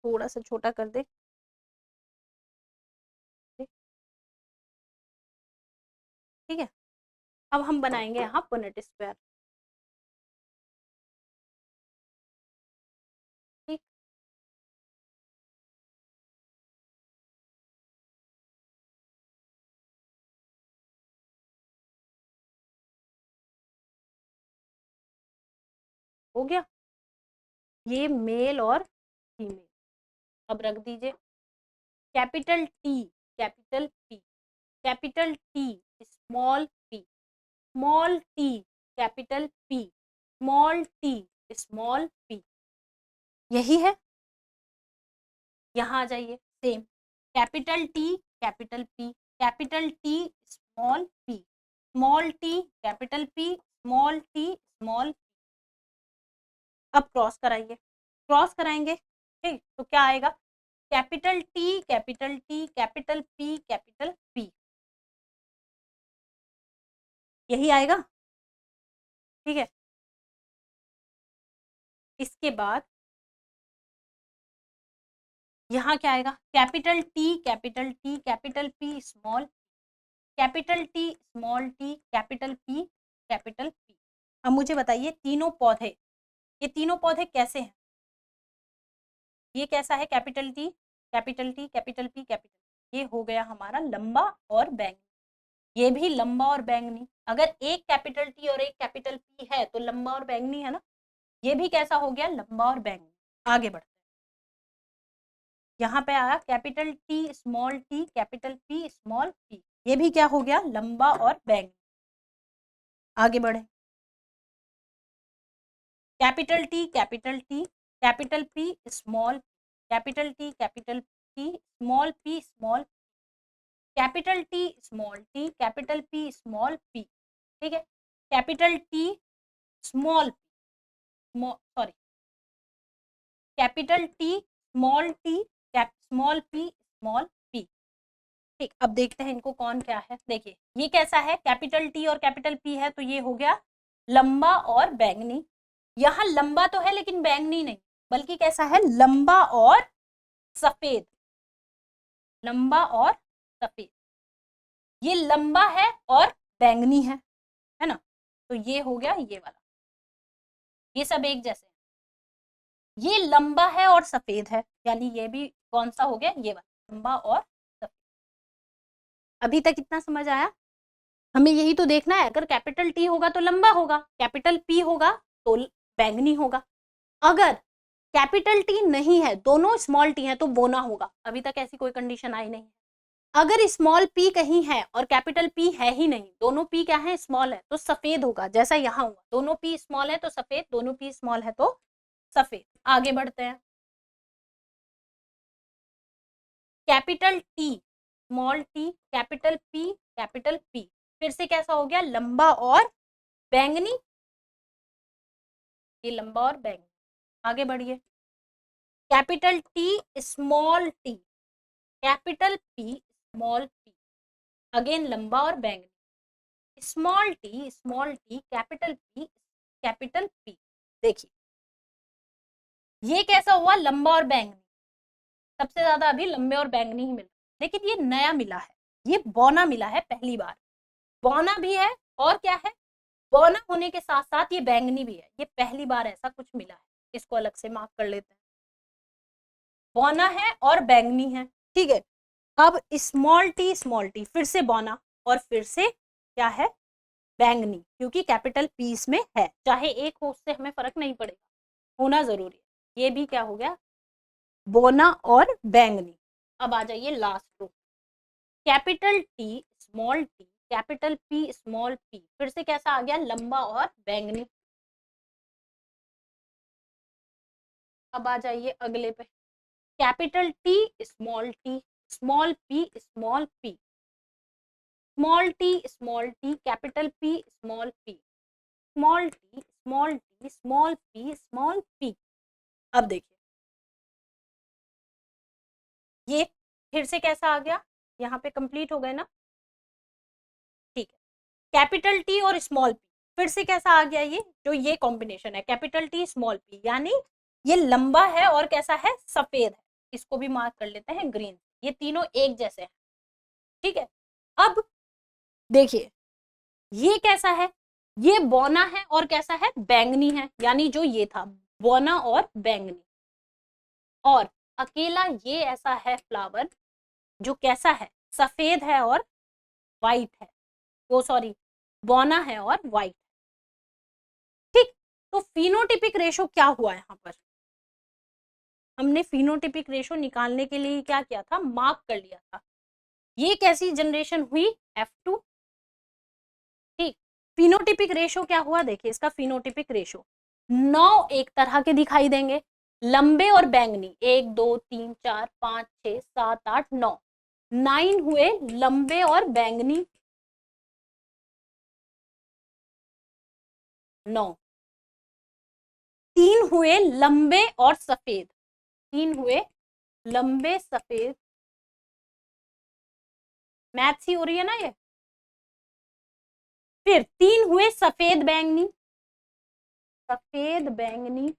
थोड़ा सा छोटा कर दे। ठीक है, अब हम बनाएंगे यहाँ पुनेट स्क्वायर। ठीक, हो गया, ये मेल और फीमेल। अब रख दीजिए capital T capital P capital T small T capital P small T small P, यही है। यहाँ आ जाइए, same capital T capital P capital T small T capital P small T small. अब क्रॉस कराइए, क्रॉस कराएंगे, ठीक, तो क्या आएगा? Capital T capital T capital P, यही आएगा। ठीक है, इसके बाद यहाँ क्या आएगा? Capital T capital P small capital T small T capital P capital P. अब मुझे बताइए तीनों पौधे ये तीनों पौधे कैसे हैं? ये कैसा है? Capital T, capital T, capital P, capital. ये हो गया हमारा लंबा और बैंगनी। ये भी लंबा और बैंगनी। अगर एक कैपिटल टी और एक कैपिटल पी है तो लंबा और बैंगनी है ना। ये भी कैसा हो गया? लंबा और बैंगनी। आगे बढ़ते हैं। यहाँ पे आया capital T small T, capital P small P. ये भी क्या हो गया? लंबा और बैंगनी। आगे बढ़े। Capital T, capital T, capital P small, capital T, capital P small P, small, capital T small T, capital P small P. ठीक है। Capital T small sorry, capital T small T, small P small P. ठीक, अब देखते हैं इनको कौन क्या है। देखिए ये कैसा है? कैपिटल टी और कैपिटल पी है तो ये हो गया लंबा और बैंगनी। यहाँ लंबा तो है लेकिन बैंगनी नहीं, बल्कि कैसा है? लंबा और सफेद। लंबा और सफेद। ये लंबा है और बैंगनी है ना। तो ये हो गया ये वाला। ये सब एक जैसे हैं। ये लंबा है और सफेद है, यानी ये भी कौन सा हो गया? ये वाला, लंबा और सफेद। अभी तक इतना समझ आया? हमें यही तो देखना है। अगर कैपिटल टी होगा तो लंबा होगा, कैपिटल पी होगा तो बैंगनी होगा। अगर कैपिटल टी नहीं है, दोनों स्मॉल टी है, तो बोना होगा। अभी तक ऐसी कोई कंडीशन आई नहीं। अगर स्मॉल पी कहीं है और कैपिटल पी है ही नहीं, दोनों पी क्या है? स्मॉल है, तो सफेद होगा। जैसा यहाँ हुआ, दोनों पी स्मॉल है तो सफेद, दोनों पी स्मॉल है तो सफेद। आगे बढ़ते हैं। Capital T small T, capital P, फिर से कैसा हो गया? लंबा और बैंगनी। ये लंबा और बैंगनी। आगे बढ़िए। Capital T small T, capital P small P, again लंबा और बैंगनी। Small T, capital P, capital P. देखिए ये कैसा हुआ? लंबा और बैंगनी। सबसे ज्यादा अभी लंबे और बैंगनी ही मिला, लेकिन ये नया मिला है। ये बौना मिला है पहली बार। बौना भी है और क्या है? बौना होने के साथ साथ ये बैंगनी भी है। ये पहली बार ऐसा कुछ मिला है। इसको अलग से मार्क कर लेते हैं। बौना है और बैंगनी है। ठीक है। अब स्मॉल टी फिर से बौना और फिर से क्या है? बैंगनी, क्योंकि कैपिटल पी इसमें है। चाहे एक हो, उससे हमें फर्क नहीं पड़ेगा, होना जरूरी है। ये भी क्या हो गया? बोना और बैंगनी। अब आ जाइए last row. Capital T small T, capital P small P, फिर से कैसा आ गया? लंबा और बैंगनी। अब आ जाइए अगले पे। Capital T small P, small P, small T, capital P small P, small T, small P. अब देखिए ये फिर से कैसा आ गया? यहाँ पे कंप्लीट हो गए ना। ठीक है। कैपिटल टी और स्मॉल पी, फिर से कैसा आ गया? ये जो ये कॉम्बिनेशन है कैपिटल टी स्मॉल पी, यानी ये लंबा है और कैसा है? सफेद है। इसको भी मार्क कर लेते हैं ग्रीन। ये तीनों एक जैसे हैं। ठीक है। अब देखिए ये कैसा है? ये बौना है और कैसा है? बैंगनी है। यानी जो ये था बौना और बैंगनी। और अकेला ये ऐसा है फ्लावर जो कैसा है? सफेद है और व्हाइट है। वो सॉरी, बौना है और व्हाइट। ठीक। तो फिनोटिपिक रेशो क्या हुआ यहाँ पर? हमने फिनोटिपिक रेशो निकालने के लिए क्या किया था? मार्क कर लिया था। ये कैसी जनरेशन हुई? F2। ठीक। फिनोटिपिक रेशो क्या हुआ? देखिए इसका फिनोटिपिक रेशो 9 एक तरह के दिखाई देंगे, लंबे और बैंगनी। 1 2 3 4 5 6 7 8 9, 9 हुए लंबे और बैंगनी। 9। 3 हुए लंबे और सफेद। 3 हुए लंबे सफेद। मैथ्स ही हो रही है ना ये। फिर 3 हुए सफेद बैंगनी, सफेद बैंगनी।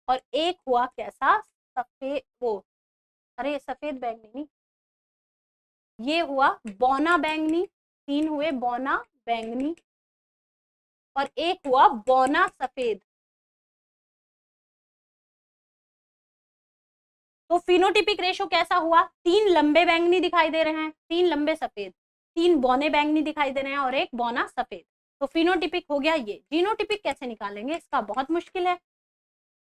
और एक हुआ कैसा? सफेद वो, अरे सफेद बैंगनी, ये हुआ बौना बैंगनी। 3 हुए बौना बैंगनी। और एक हुआ बौना सफेद। तो फिनोटिपिक रेशो कैसा हुआ? 3 लंबे बैंगनी दिखाई दे रहे हैं, 3 लंबे सफेद, 3 बौने बैंगनी दिखाई दे रहे हैं और एक बौना सफेद। तो फिनोटिपिक हो गया ये। जीनोटिपिक कैसे निकालेंगे इसका? बहुत मुश्किल है।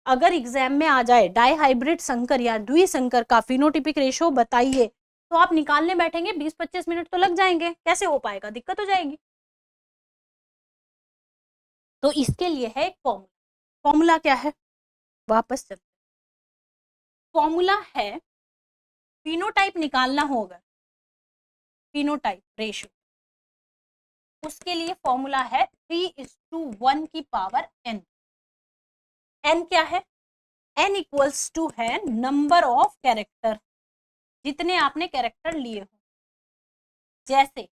अगर एग्जाम में आ जाए डाइहाइब्रिड संकर या द्विसंकर का फिनोटिपिक रेशो बताइए, तो आप निकालने बैठेंगे 20-25 मिनट तो लग जाएंगे। कैसे हो पाएगा? दिक्कत हो जाएगी। तो इसके लिए है एक फॉर्मूला। फॉर्मूला क्या है? वापस चलते। फॉर्मूला है, फिनोटाइप निकालना होगा, फिनोटाइप रेशो, उसके लिए फॉर्मूला है 3:1 की पावर n। n क्या है? n इक्वल्स टू है नंबर ऑफ कैरेक्टर, जितने आपने कैरेक्टर लिए हो। जैसे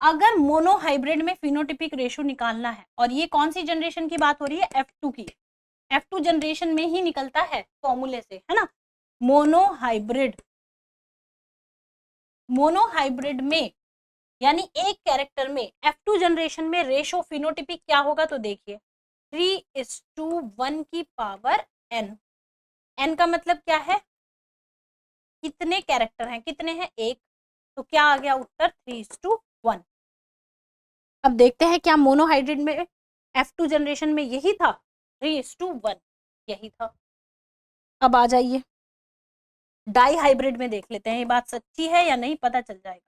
अगर मोनोहाइब्रिड में फिनोटिपिक रेशो निकालना है, और ये कौन सी जनरेशन की बात हो रही है? F2 की। F2 जनरेशन में ही निकलता है फॉर्मूले से, है ना। मोनोहाइब्रिड, मोनोहाइब्रिड में यानी एक कैरेक्टर में F2 जनरेशन में रेशो फिनोटिपिक क्या होगा? तो देखिए 3:1 की पावर n। n का मतलब क्या है? कितने कैरेक्टर हैं? कितने हैं? एक। तो क्या आ गया उत्तर? 3:1। अब देखते हैं क्या मोनोहाइब्रिड में F2 जनरेशन में यही था? 3:1 यही था। अब आ जाइए डाइहाइब्रिड में, देख लेते हैं ये बात सच्ची है या नहीं, पता चल जाएगा।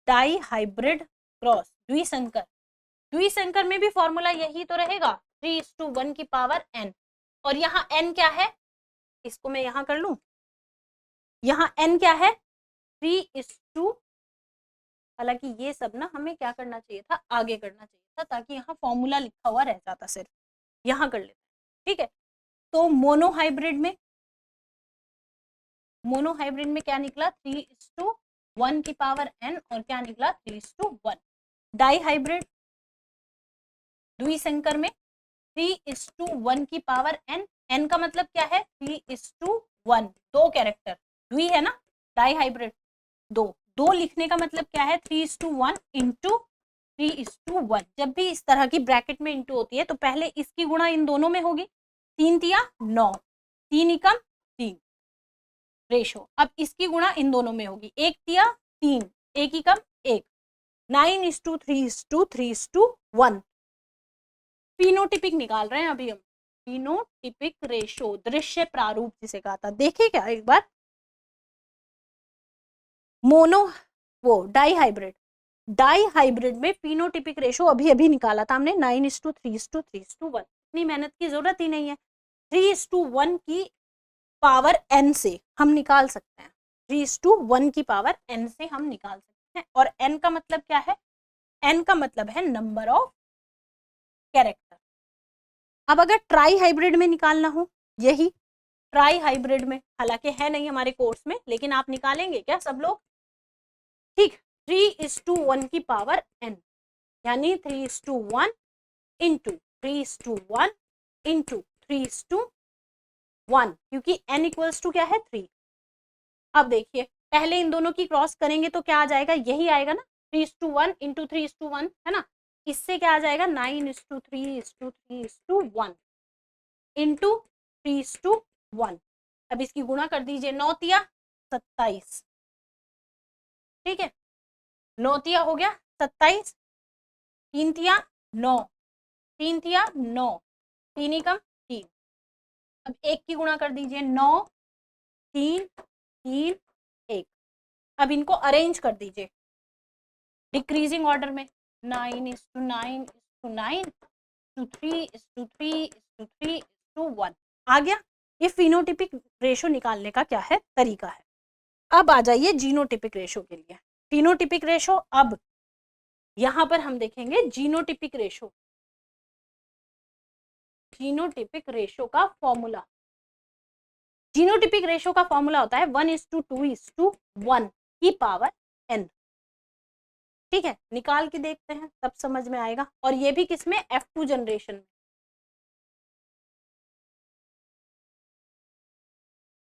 डाइहाइब्रिड क्रॉस द्विसंकर, द्विसंकर में भी फॉर्मूला यही तो रहेगा, 3:1 की पावर n। और यहाँ n क्या है? इसको मैं यहाँ कर लूं। यहाँ n क्या है? 3:, हालांकि ये सब ना हमें क्या करना चाहिए था? आगे करना चाहिए था, ताकि यहाँ फॉर्मूला लिखा हुआ रह जाता। सिर्फ यहाँ कर लेते हैं, ठीक है। तो मोनोहाइब्रिड में, मोनोहाइब्रिड में क्या निकला? 3:1 की पावर n, और क्या निकला? 3:1। डाइहाइब्रिड द्विसंकर में 3:1 की पावर n, n का मतलब क्या है? 3:1, दो कैरेक्टर, द्वि है ना, डाइहाइब्रिड दो, दो लिखने का मतलब क्या है? 3:1 इंटू 3:1। जब भी इस तरह की ब्रैकेट में इंटू होती है तो पहले इसकी गुणा इन दोनों में होगी। 3 तिया 9, 3 एकम 3 रेशो। अब इसकी गुणा इन दोनों में होगी, 1 तिया 3, 1 एकम 1, 9:3:3:1। फिनोटिपिक निकाल रहे हैं अभी हम, फिनोटिपिक रेशो, दृश्य प्रारूप जिसे कहा था। देखिए क्या एक बार, मोनो वो डाइहाइब्रिड, डाइहाइब्रिड में फिनोटिपिक रेशो अभी अभी निकाला था हमने, 9:3:3:1। इतनी मेहनत की जरूरत ही नहीं है। 3:1 की पावर n से हम निकाल सकते हैं, 3:1 की पावर n से हम निकाल सकते हैं। और n का मतलब क्या है? n का मतलब है नंबर ऑफ कैरेक्टर। अब अगर ट्राई हाइब्रिड में निकालना हो, यही ट्राई हाइब्रिड में, हालांकि है नहीं हमारे कोर्स में, लेकिन आप निकालेंगे क्या सब लोग? ठीक, 3:1 की पावर n, यानी 3:1 इंटू 3:1 इंटू 3:1, क्योंकि n इक्वल्स टू क्या है? 3। अब देखिए पहले इन दोनों की क्रॉस करेंगे तो क्या आ जाएगा? यही आएगा ना, 3:1 इंटू 3:1, है ना। इससे क्या आ जाएगा? 9:3:3:1 इंटू 3:1। अब इसकी गुणा कर दीजिए, 9 तिया 27, ठीक है, 9 तिया हो गया 27, 3 तिया 9, 3 तिया 9, 3 एकम 3। अब एक की गुणा कर दीजिए, 9 3 3 1। अब इनको अरेंज कर दीजिए डिक्रीजिंग ऑर्डर में, 9:9:9:3:3:3:1 आ गया। ये फिनोटिपिक रेशो निकालने का क्या है? तरीका है। अब आ जाइए जीनोटिपिक रेशो के लिए। फिनोटिपिक रेशो, अब यहां पर हम देखेंगे जीनोटिपिक रेशो, जीनोटिपिक रेशो का फॉर्मूला। जीनोटिपिक रेशो का फॉर्मूला होता है 1:2:1 की पावर n। ठीक है, निकाल के देखते हैं तब समझ में आएगा। और ये भी किसमें? F2 जनरेशन में।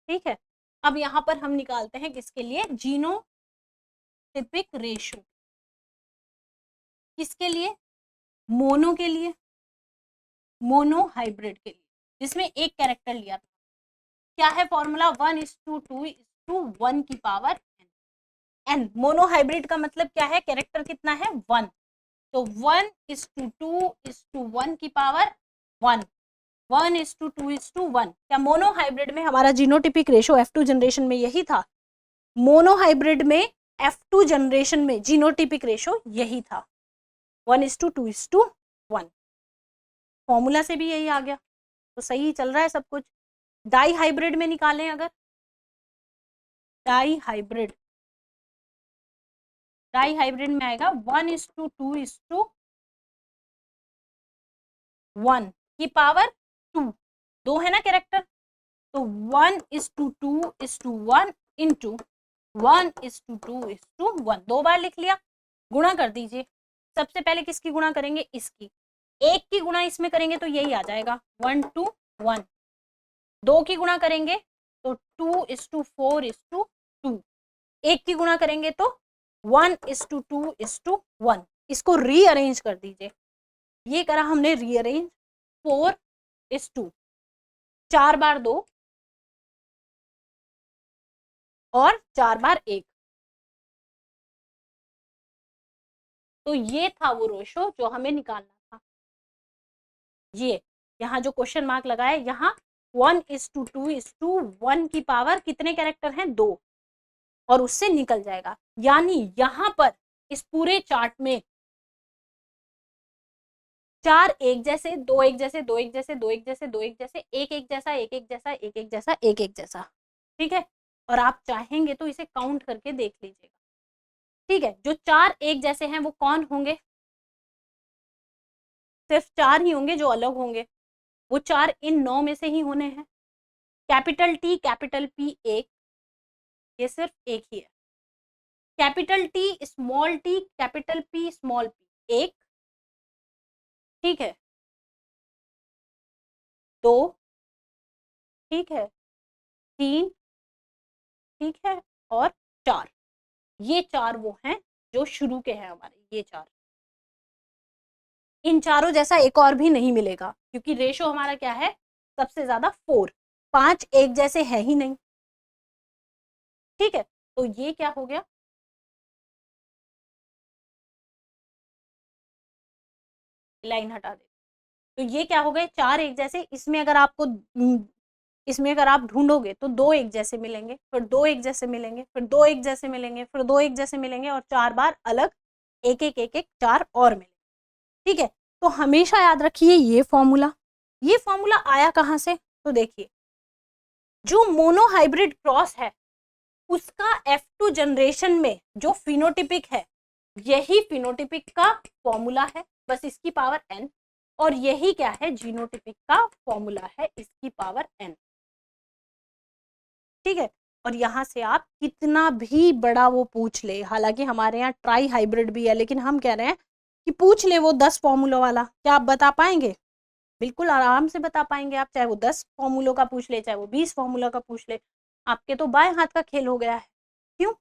ठीक है, अब यहां पर हम निकालते हैं किसके लिए? Genotypic ratio. किसके लिए? मोनो के लिए, मोनो हाइब्रिड के लिए, जिसमें एक कैरेक्टर लिया था, क्या है फॉर्मूला? 1:2:1 की पावर n। मोनो हाइब्रिड का मतलब क्या है? कैरेक्टर कितना है? 1। तो 1:2:1 की पावर 1, 1:2:1। क्या मोनो हाइब्रिड में हमारा जीनोटिपिक रेशो F2 जनरेशन में यही था? मोनो हाइब्रिड में F2 जनरेशन में जीनोटिपिक रेशो यही था, 1:2:1। फॉर्मूला से भी यही आ गया, तो सही चल रहा है सब कुछ। डाई हाइब्रिड में निकालें अगर, डाई हाइब्रिड, डाई हाइब्रिड में आएगा 1:2:1 की पावर 2, 2 है ना कैरेक्टर, तो 1:2:1 इंटू 1:2:1, 2 बार लिख लिया। गुणा कर दीजिए, सबसे पहले किसकी गुणा करेंगे? इसकी। एक की गुणा इसमें करेंगे तो यही आ जाएगा 1:1। 2 की गुणा करेंगे तो 2:4:2। एक की गुणा करेंगे तो 1:2:1। इसको रीअरेंज कर दीजिए, ये करा हमने रीअरेंज, 4:2, 4 बार 2 और 4 बार 1। तो ये था वो रेशो जो हमें निकालना था। ये यहाँ जो क्वेश्चन मार्क लगा है, यहाँ 1:2:1 की पावर कितने कैरेक्टर हैं? 2, और उससे निकल जाएगा। यानी यहां पर इस पूरे चार्ट में 4 एक जैसे, 2 एक जैसे, 2 एक जैसे, 2 एक जैसे, 2 एक जैसे, 1 एक जैसा, 1 एक जैसा, 1 एक जैसा, 1 एक जैसा। ठीक है, और आप चाहेंगे तो इसे काउंट करके देख लीजिएगा। ठीक है, जो 4 एक जैसे हैं वो कौन होंगे? सिर्फ 4 ही होंगे जो अलग होंगे, वो 4 इन 9 में से ही होने हैं। कैपिटल टी कैपिटल पी एक, ये सिर्फ एक ही है। Capital T small T capital P small P एक, ठीक है, 2, ठीक है, 3, ठीक है, और 4। ये 4 वो हैं जो शुरू के हैं हमारे, ये 4। इन चारों जैसा एक और भी नहीं मिलेगा, क्योंकि रेशो हमारा क्या है? सबसे ज्यादा 4, 5 एक जैसे है ही नहीं। ठीक है, तो ये क्या हो गया? लाइन हटा दे, तो ये क्या हो गए? 4 एक जैसे। इसमें अगर आपको इसमें अगर आप ढूंढोगे तो 2 एक जैसे मिलेंगे, फिर 2 एक जैसे मिलेंगे, फिर 2 एक जैसे मिलेंगे, फिर 2 एक जैसे मिलेंगे, और 4 बार अलग एक एक एक एक 4 और मिलेंगे। ठीक है, तो हमेशा याद रखिए ये फॉर्मूला। ये फॉर्मूला आया कहां से? तो देखिए, जो मोनो हाइब्रिड क्रॉस है उसका F2 जनरेशन में जो फिनोटिपिक है, यही फिनोटिपिक का फॉर्मूला है, बस इसकी पावर n। और यही क्या है? जीनोटिपिक का फॉर्मूला है, इसकी पावर n। ठीक है, और यहां से आप कितना भी बड़ा वो पूछ ले, हालांकि हमारे यहाँ ट्राई हाइब्रिड भी है, लेकिन हम कह रहे हैं कि पूछ ले वो 10 फॉर्मूलों वाला, क्या आप बता पाएंगे? बिल्कुल आराम से बता पाएंगे आप, चाहे वो 10 फॉर्मूलों का पूछ ले, चाहे वो 20 फॉर्मूला का पूछ ले। आपके तो बाएं हाथ का खेल हो गया है। क्यों?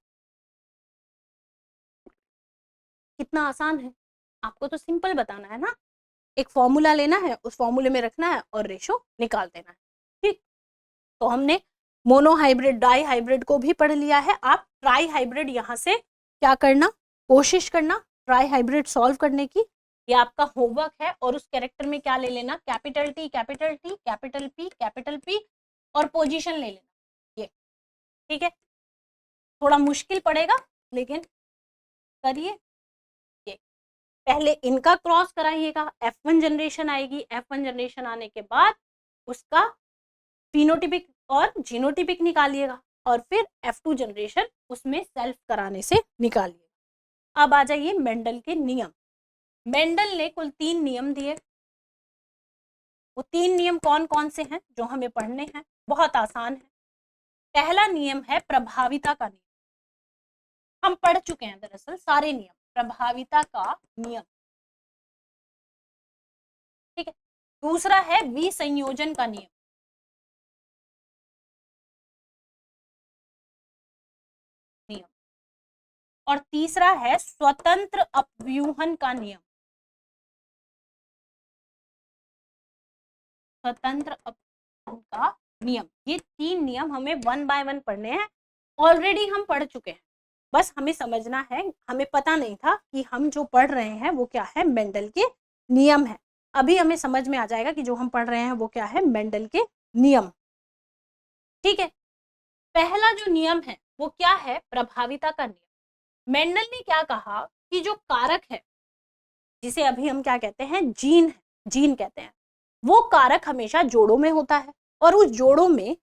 कितना आसान है, आपको तो सिंपल बताना है ना, एक फॉर्मूला लेना है, उस फॉर्मूले में रखना है और रेशो निकाल देना है। ठीक, तो हमने मोनो हाइब्रिड डाई हाइब्रिड को भी पढ़ लिया है। आप ट्राई हाइब्रिड यहाँ से क्या करना, कोशिश करना ट्राई हाइब्रिड सॉल्व करने की, ये आपका होमवर्क है। और उस कैरेक्टर में क्या ले लेना? Capital T capital T capital P और पोजीशन ले लेना, ये। ठीक है, थोड़ा मुश्किल पड़ेगा लेकिन करिए। ये पहले इनका क्रॉस कराइएगा, F1 जनरेशन आएगी, F1 जनरेशन आने के बाद उसका फिनोटिपिक और जीनोटिपिक निकालिएगा, और फिर F2 जनरेशन उसमें सेल्फ कराने से निकालिएगा। अब आ जाइए मेंडल के नियम। मेंडल ने कुल 3 नियम दिए। वो 3 नियम कौन कौन से हैं जो हमें पढ़ने हैं? बहुत आसान है। पहला नियम है प्रभाविता का नियम, हम पढ़ चुके हैं दरअसल सारे नियम। प्रभाविता का नियम, ठीक है। दूसरा है विसंयोजन का नियम, और तीसरा है स्वतंत्र अपव्यूहन का नियम। स्वतंत्र अपव्यूहन का नियम। ये 3 नियम हमें 1 बाय 1 पढ़ने हैं, ऑलरेडी हम पढ़ चुके हैं, बस हमें समझना है, हमें पता नहीं था कि हम जो पढ़ रहे हैं वो क्या है, मेंडल के नियम है। अभी हमें समझ में आ जाएगा कि जो हम पढ़ रहे हैं वो क्या है, मेंडल के नियम। ठीक है, पहला जो नियम है वो क्या है, प्रभाविता का नियम। मेंडल ने क्या कहा कि जो कारक है, जिसे अभी हम क्या कहते हैं, जीन है, जीन कहते हैं, वो कारक हमेशा जोड़ों में होता है, और उस जोड़ों में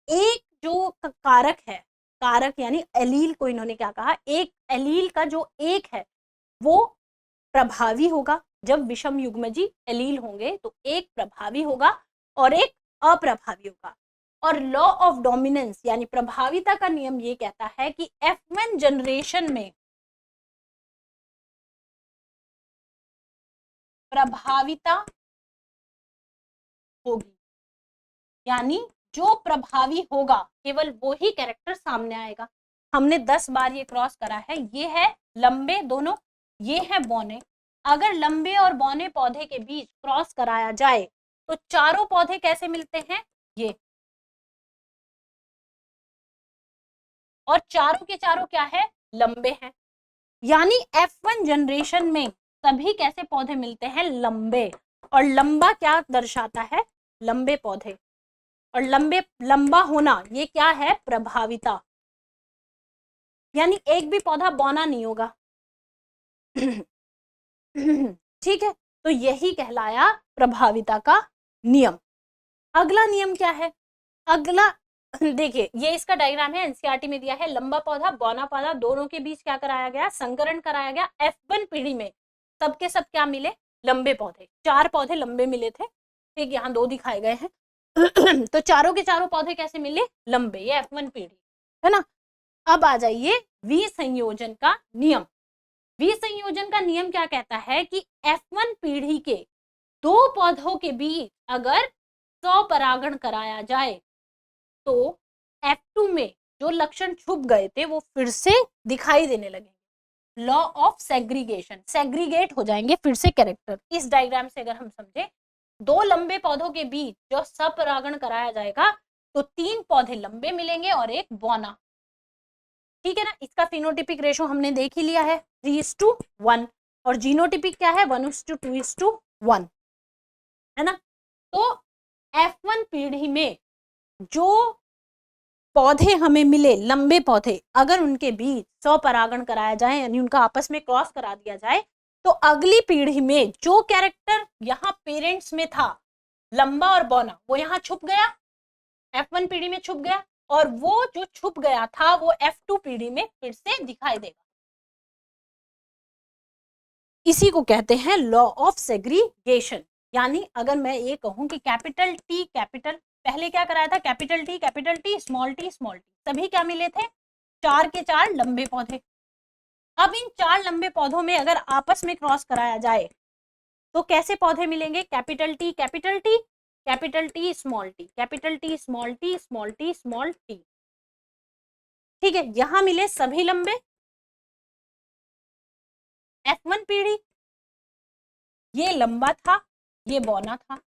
एक जो कारक है, कारक यानी एलील को इन्होंने क्या कहा, एक एलील का जो एक है वो प्रभावी होगा। जब विषम युग्मजी एलील होंगे तो एक प्रभावी होगा और एक अप्रभावी होगा। और लॉ ऑफ डोमिनेंस यानी प्रभाविता का नियम ये कहता है कि F1 जनरेशन में प्रभाविता होगी, यानी जो प्रभावी होगा केवल वो ही कैरेक्टर सामने आएगा। हमने 10 बार ये क्रॉस करा है, ये है लंबे दोनों, ये है बौने। अगर लंबे और बौने पौधे के बीच क्रॉस कराया जाए तो चारों पौधे कैसे मिलते हैं, ये, और चारों के चारों क्या है, लंबे हैं। यानी F1 जनरेशन में सभी कैसे पौधे मिलते हैं, लंबे। और लंबा क्या दर्शाता है, लंबे पौधे, और लंबा होना ये क्या है, प्रभाविता। यानी एक भी पौधा बौना नहीं होगा। ठीक है, तो यही कहलाया प्रभाविता का नियम। अगला नियम क्या है, अगला देखिए, ये इसका डायग्राम है, एनसीईआरटी में दिया है। लंबा पौधा बौना पौधा दोनों के बीच क्या कराया गया, संकरण कराया गया। F1 पीढ़ी में सबके सब क्या मिले, लंबे पौधे। 4 पौधे लंबे मिले थे, ठीक, यहाँ 2 दिखाए गए हैं। तो चारों के चारों पौधे कैसे मिले, लंबे, ये F1 पीढ़ी है ना। अब आ जाइए विसंयोजन का नियम। विसंयोजन का नियम क्या कहता है कि F1 पीढ़ी के 2 पौधों के बीच अगर स्वपरागण कराया जाए तो F2 में जो लक्षण छुप गए थे वो फिर से दिखाई देने लगेंगे। लॉ ऑफ सेग्रीगेशन, सेग्रीगेट हो जाएंगे फिर से कैरेक्टर। इस डायग्राम से अगर हम समझे, 2 लंबे पौधों के बीच जो स्वपरागण कराया जाएगा तो 3 पौधे लंबे मिलेंगे और एक बौना। ठीक है ना, इसका फिनोटिपिक रेशो हमने देख ही लिया है 3:1, और जीनोटिपिक क्या है, 1:2:1, है ना। तो F1 पीढ़ी में जो पौधे हमें मिले, लंबे पौधे, अगर उनके बीच स्वपरागण कराया जाए यानी उनका आपस में क्रॉस करा दिया जाए तो अगली पीढ़ी में जो कैरेक्टर यहाँ पेरेंट्स में था, लंबा और बौना, वो यहाँ छुप गया, F1 पीढ़ी में छुप गया, और वो जो छुप गया था वो F2 पीढ़ी में फिर से दिखाई देगा। इसी को कहते हैं लॉ ऑफ सेग्रीगेशन। यानी अगर मैं ये कहूं कि कैपिटल टी कैपिटल, पहले क्या कराया था, कैपिटल टी स्मॉल टी, सभी क्या मिले थे, 4 के 4 लंबे पौधे। अब इन 4 लंबे पौधों में अगर आपस में क्रॉस कराया जाए तो कैसे पौधे मिलेंगे, capital T capital T, capital T small T, capital T small T, small T small T. ठीक है, यहां मिले सभी लंबे। F1 पीढ़ी, ये लंबा था, ये बौना था।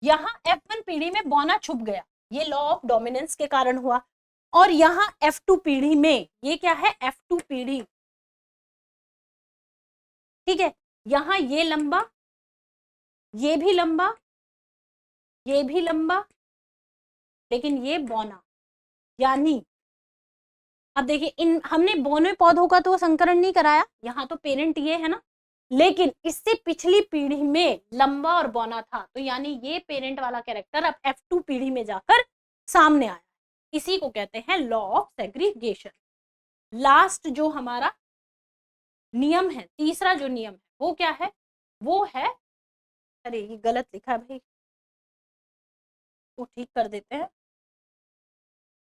यहाँ F1 पीढ़ी में बौना छुप गया, ये लॉ ऑफ डोमिनेंस के कारण हुआ। और यहाँ F2 पीढ़ी में ये क्या है, F2 पीढ़ी, ठीक है, यहाँ ये लंबा, ये भी लंबा, ये भी लंबा, लेकिन ये बौना। यानी अब देखिए, इन हमने बौने पौधों का तो संकरण नहीं कराया, यहाँ तो पेरेंट ये है ना, लेकिन इससे पिछली पीढ़ी में लंबा और बौना था, तो यानी ये पेरेंट वाला कैरेक्टर अब F2 पीढ़ी में जाकर सामने आया। इसी को कहते हैं लॉ ऑफ सेग्रीगेशन। लास्ट जो हमारा नियम है, तीसरा जो नियम है वो क्या है, वो है, अरे ये गलत लिखा है भाई, वो ठीक कर देते हैं।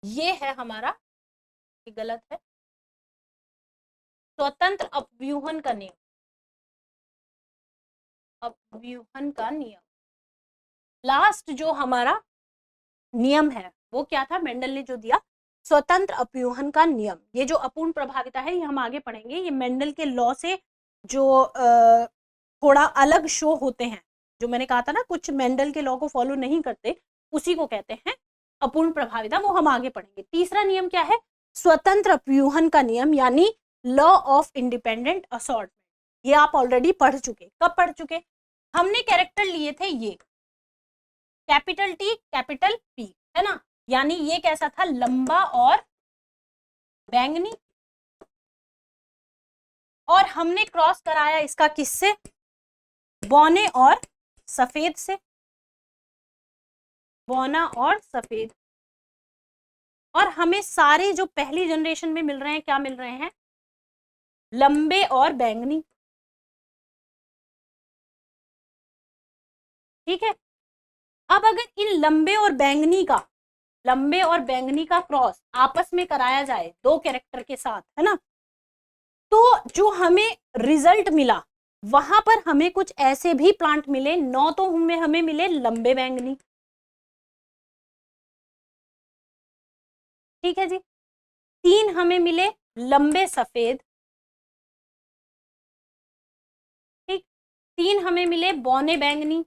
ये है हमारा, ये गलत है, स्वतंत्र अपव्यूहन का नियम, अपव्यूहन का नियम। लास्ट जो हमारा नियम है वो क्या था, मेंडल ने जो दिया, स्वतंत्र अपव्यूहन का नियम। ये जो अपूर्ण प्रभाविता है ये हम आगे पढ़ेंगे, ये मेंडल के लॉ से जो थोड़ा अलग शो होते हैं, जो मैंने कहा था ना कुछ मेंडल के लॉ को फॉलो नहीं करते, उसी को कहते हैं अपूर्ण प्रभाविता, वो हम आगे पढ़ेंगे। तीसरा नियम क्या है? स्वतंत्र अपव्यूहन का नियम, यानी लॉ ऑफ इंडिपेंडेंट असॉर्टमेंट। ये आप ऑलरेडी पढ़ चुके। कब पढ़ चुके? हमने कैरेक्टर लिए थे ये कैपिटल टी कैपिटल पी, है ना, यानी ये कैसा था? लंबा और बैंगनी। और हमने क्रॉस कराया इसका किससे? बौने और सफेद से, बौना और सफेद। और हमें सारे जो पहली जनरेशन में मिल रहे हैं, क्या मिल रहे हैं? लंबे और बैंगनी। ठीक है। अब अगर इन लंबे और बैंगनी का क्रॉस आपस में कराया जाए दो कैरेक्टर के साथ, है ना, तो जो हमें रिजल्ट मिला वहां पर हमें कुछ ऐसे भी प्लांट मिले, 9 तो हमें मिले लंबे बैंगनी। ठीक है जी। 3 हमें मिले लंबे सफेद। ठीक। 3 हमें मिले बौने बैंगनी।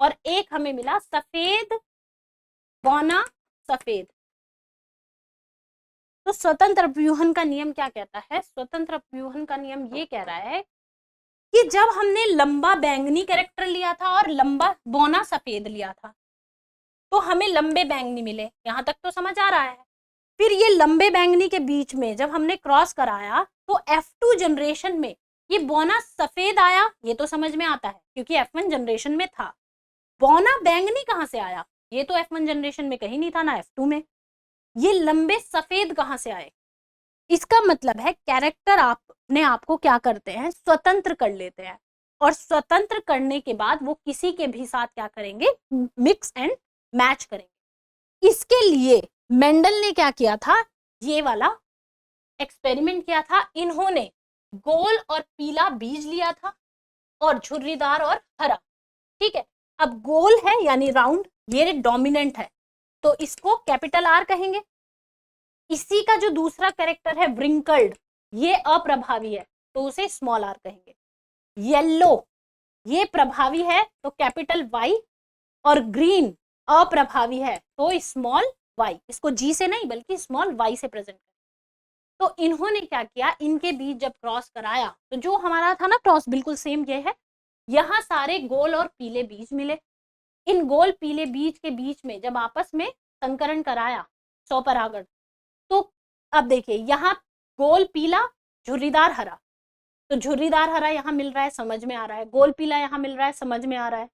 और 1 हमें मिला सफेद बौना सफेद। तो स्वतंत्र अपव्यूहन का नियम क्या कहता है? स्वतंत्र अपव्यूहन का नियम ये कह रहा है कि जब हमने लंबा बैंगनी कैरेक्टर लिया था और लंबा बौना सफेद लिया था, तो हमें लंबे बैंगनी मिले। यहां तक तो समझ आ रहा है। फिर ये लंबे बैंगनी के बीच में जब हमने क्रॉस कराया तो F2 जनरेशन में ये बौना सफेद आया, ये तो समझ में आता है क्योंकि F1 जनरेशन में था। बौना बैंगनी कहां से आया? ये तो F1 जनरेशन में कहीं नहीं था, ना F2 में। ये लंबे सफेद कहां से आए? इसका मतलब है कैरेक्टर अपने आप को क्या करते हैं? स्वतंत्र कर लेते हैं। और स्वतंत्र करने के बाद वो किसी के भी साथ क्या करेंगे? मिक्स एंड मैच करेंगे। इसके लिए मेंडल ने क्या किया था? ये वाला एक्सपेरिमेंट किया था। इन्होंने गोल और पीला बीज लिया था और झुर्रीदार और हरा। ठीक है। अब गोल है यानी राउंड, ये डोमिनेंट है, तो इसको कैपिटल आर कहेंगे। इसी का जो दूसरा कैरेक्टर है व्रिंकल्ड, ये अप्रभावी है, तो उसे स्मॉल आर कहेंगे। येलो, ये प्रभावी है तो कैपिटल वाई, और ग्रीन अप्रभावी है तो स्मॉल वाई। इसको जी से नहीं बल्कि स्मॉल वाई से प्रेजेंट करें। तो इन्होंने क्या किया? इनके बीच जब क्रॉस कराया तो जो हमारा था ना क्रॉस, बिल्कुल सेम ये है। यहाँ सारे गोल और पीले बीज मिले। इन गोल पीले बीज के बीच में जब आपस में संकरण कराया, स्वपरागण, तो अब देखिए यहाँ गोल पीला झुर्रीदार हरा, तो झुर्रीदार हरा यहाँ मिल रहा है, समझ में आ रहा है। गोल पीला यहाँ मिल रहा है, समझ में आ रहा है।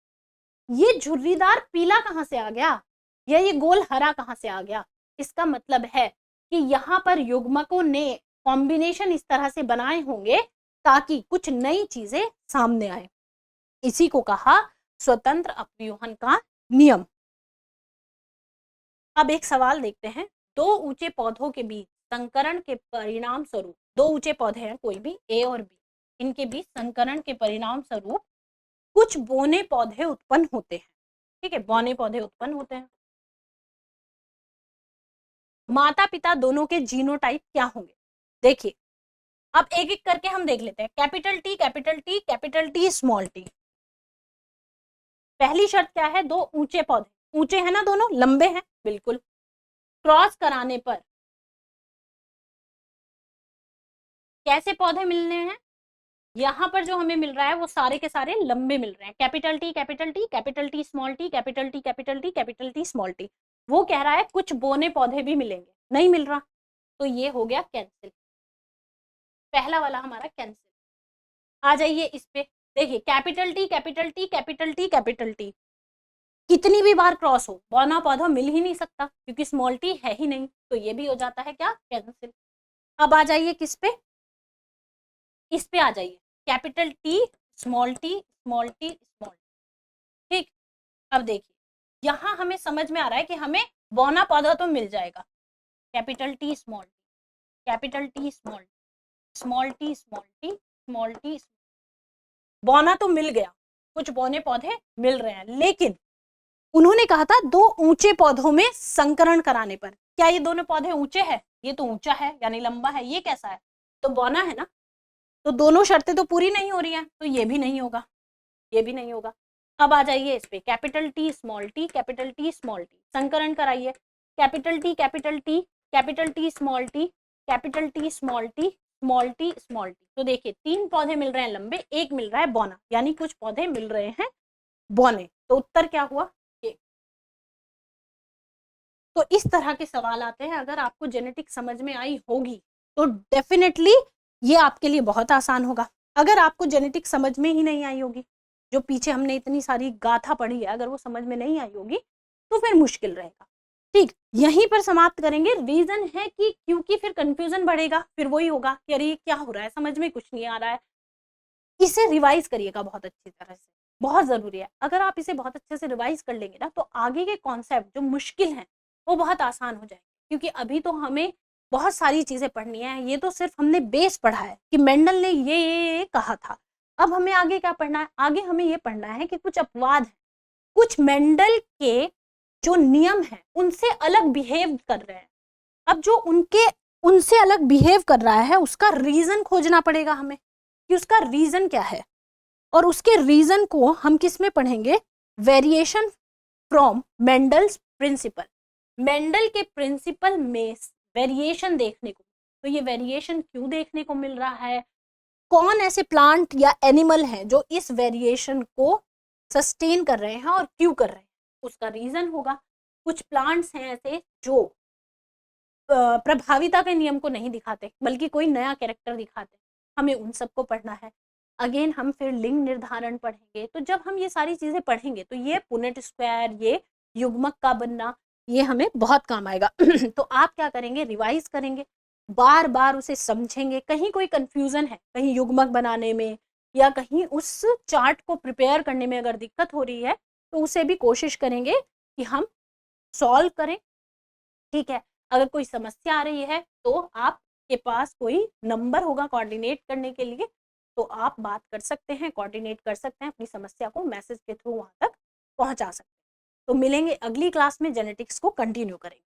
ये झुर्रीदार पीला कहाँ से आ गया? या ये गोल हरा कहाँ से आ गया? इसका मतलब है कि यहाँ पर युग्मकों ने कॉम्बिनेशन इस तरह से बनाए होंगे ताकि कुछ नई चीजें सामने आए। इसी को कहा स्वतंत्र अपव्यूहन का नियम। अब एक सवाल देखते हैं। दो ऊंचे पौधों के बीच संकरण के परिणाम स्वरूप, दो ऊंचे पौधे हैं कोई भी, ए और बी, इनके बीच संकरण के परिणाम स्वरूप कुछ बौने पौधे उत्पन्न होते हैं। ठीक है, बौने पौधे उत्पन्न होते हैं। माता पिता दोनों के जीनोटाइप क्या होंगे? देखिए, अब एक एक करके हम देख लेते हैं। Capital T capital T capital T small T. पहली शर्त क्या है? दो ऊंचे पौधे, ऊंचे है ना, दोनों लंबे हैं, बिल्कुल। क्रॉस कराने पर कैसे पौधे मिलने हैं? यहाँ पर जो हमें मिल रहा है वो सारे के सारे लंबे मिल रहे हैं। Capital T capital T capital T small T capital T capital T capital T small T. वो कह रहा है कुछ बौने पौधे भी मिलेंगे, नहीं मिल रहा, तो ये हो गया कैंसिल। पहला वाला हमारा कैंसिल। आ जाइए इस पे, देखिए capital T capital T capital T capital T, कितनी भी बार क्रॉस हो बौना पौधा मिल ही नहीं सकता क्योंकि स्मॉल टी है ही नहीं, तो ये भी हो जाता है क्या? कैंसिल। अब आ जाइए किस पे? इस पे आ जाइए, capital T small T small T small. ठीक। अब देखिए यहां हमें समझ में आ रहा है कि हमें बौना पौधा तो मिल जाएगा। Capital T small T capital T small small T small T small T, बौना तो मिल गया, कुछ बौने पौधे मिल रहे हैं, लेकिन उन्होंने कहा था दो ऊंचे पौधों में संकरण कराने पर। क्या ये दोनों पौधे ऊंचे हैं? ये तो ऊंचा है यानी लंबा है, ये कैसा है? तो बौना है ना। तो दोनों शर्तें तो पूरी नहीं हो रही हैं, तो ये भी नहीं होगा, ये भी नहीं होगा। अब आ जाइए इस पे, capital T small T, capital T small T, संकरण कराइए। Capital T capital T, capital T small T, capital T small T, small T small T. तो देखिए 3 पौधे मिल रहे हैं लंबे, एक मिल रहा है बौना, यानी कुछ पौधे मिल रहे हैं बौने। तो उत्तर क्या हुआ, ये। तो इस तरह के सवाल आते हैं। अगर आपको जेनेटिक्स समझ में आई होगी तो डेफिनेटली ये आपके लिए बहुत आसान होगा। अगर आपको जेनेटिक्स समझ में ही नहीं आई होगी, जो पीछे हमने इतनी सारी गाथा पढ़ी है, अगर वो समझ में नहीं आई होगी तो फिर मुश्किल रहेगा। ठीक, यहीं पर समाप्त करेंगे। रीजन है कि क्योंकि फिर कंफ्यूजन बढ़ेगा, फिर वही होगा कि अरे क्या हो रहा है, समझ में कुछ नहीं आ रहा है। इसे रिवाइज करिएगा बहुत अच्छी तरह से, बहुत जरूरी है। अगर आप इसे बहुत अच्छे से रिवाइज कर लेंगे ना, तो आगे के कॉन्सेप्ट जो मुश्किल हैं वो बहुत आसान हो जाएंगे। क्योंकि अभी तो हमें बहुत सारी चीजें पढ़नी है, ये तो सिर्फ हमने बेस पढ़ा है कि मेंडल ने ये कहा था। अब हमें आगे क्या पढ़ना है, आगे हमें ये पढ़ना है कि कुछ अपवाद है, कुछ मेंडल के जो नियम है उनसे अलग बिहेव कर रहे हैं। अब जो उनसे अलग बिहेव कर रहा है उसका रीजन खोजना पड़ेगा हमें कि उसका रीजन क्या है। और उसके रीजन को हम किस में पढ़ेंगे, variation from Mendel's principle. Mendel के प्रिंसिपल में वेरिएशन देखने को, तो ये वेरिएशन क्यों देखने को मिल रहा है, कौन ऐसे प्लांट या एनिमल हैं जो इस वेरिएशन को सस्टेन कर रहे हैं और क्यों कर रहे हैं, उसका रीजन होगा। कुछ प्लांट्स हैं ऐसे जो प्रभाविता के नियम को नहीं दिखाते बल्कि कोई नया कैरेक्टर दिखाते, हमें उन सबको पढ़ना है। अगेन हम फिर लिंग निर्धारण पढ़ेंगे। तो जब हम ये सारी चीजें पढ़ेंगे तो ये पुनेट स्क्वायर, ये युग्मक का बनना, ये हमें बहुत काम आएगा। तो आप क्या करेंगे, रिवाइज करेंगे, बार बार उसे समझेंगे। कहीं कोई कंफ्यूजन है, कहीं युग्मक बनाने में या कहीं उस चार्ट को प्रिपेयर करने में अगर दिक्कत हो रही है तो उसे भी कोशिश करेंगे कि हम सॉल्व करें। ठीक है, अगर कोई समस्या आ रही है तो आपके पास कोई नंबर होगा कोऑर्डिनेट करने के लिए, तो आप बात कर सकते हैं, कोऑर्डिनेट कर सकते हैं, अपनी समस्या को मैसेज के थ्रू वहां तक पहुंचा सकते हैं। तो मिलेंगे अगली क्लास में, जेनेटिक्स को कंटिन्यू करेंगे।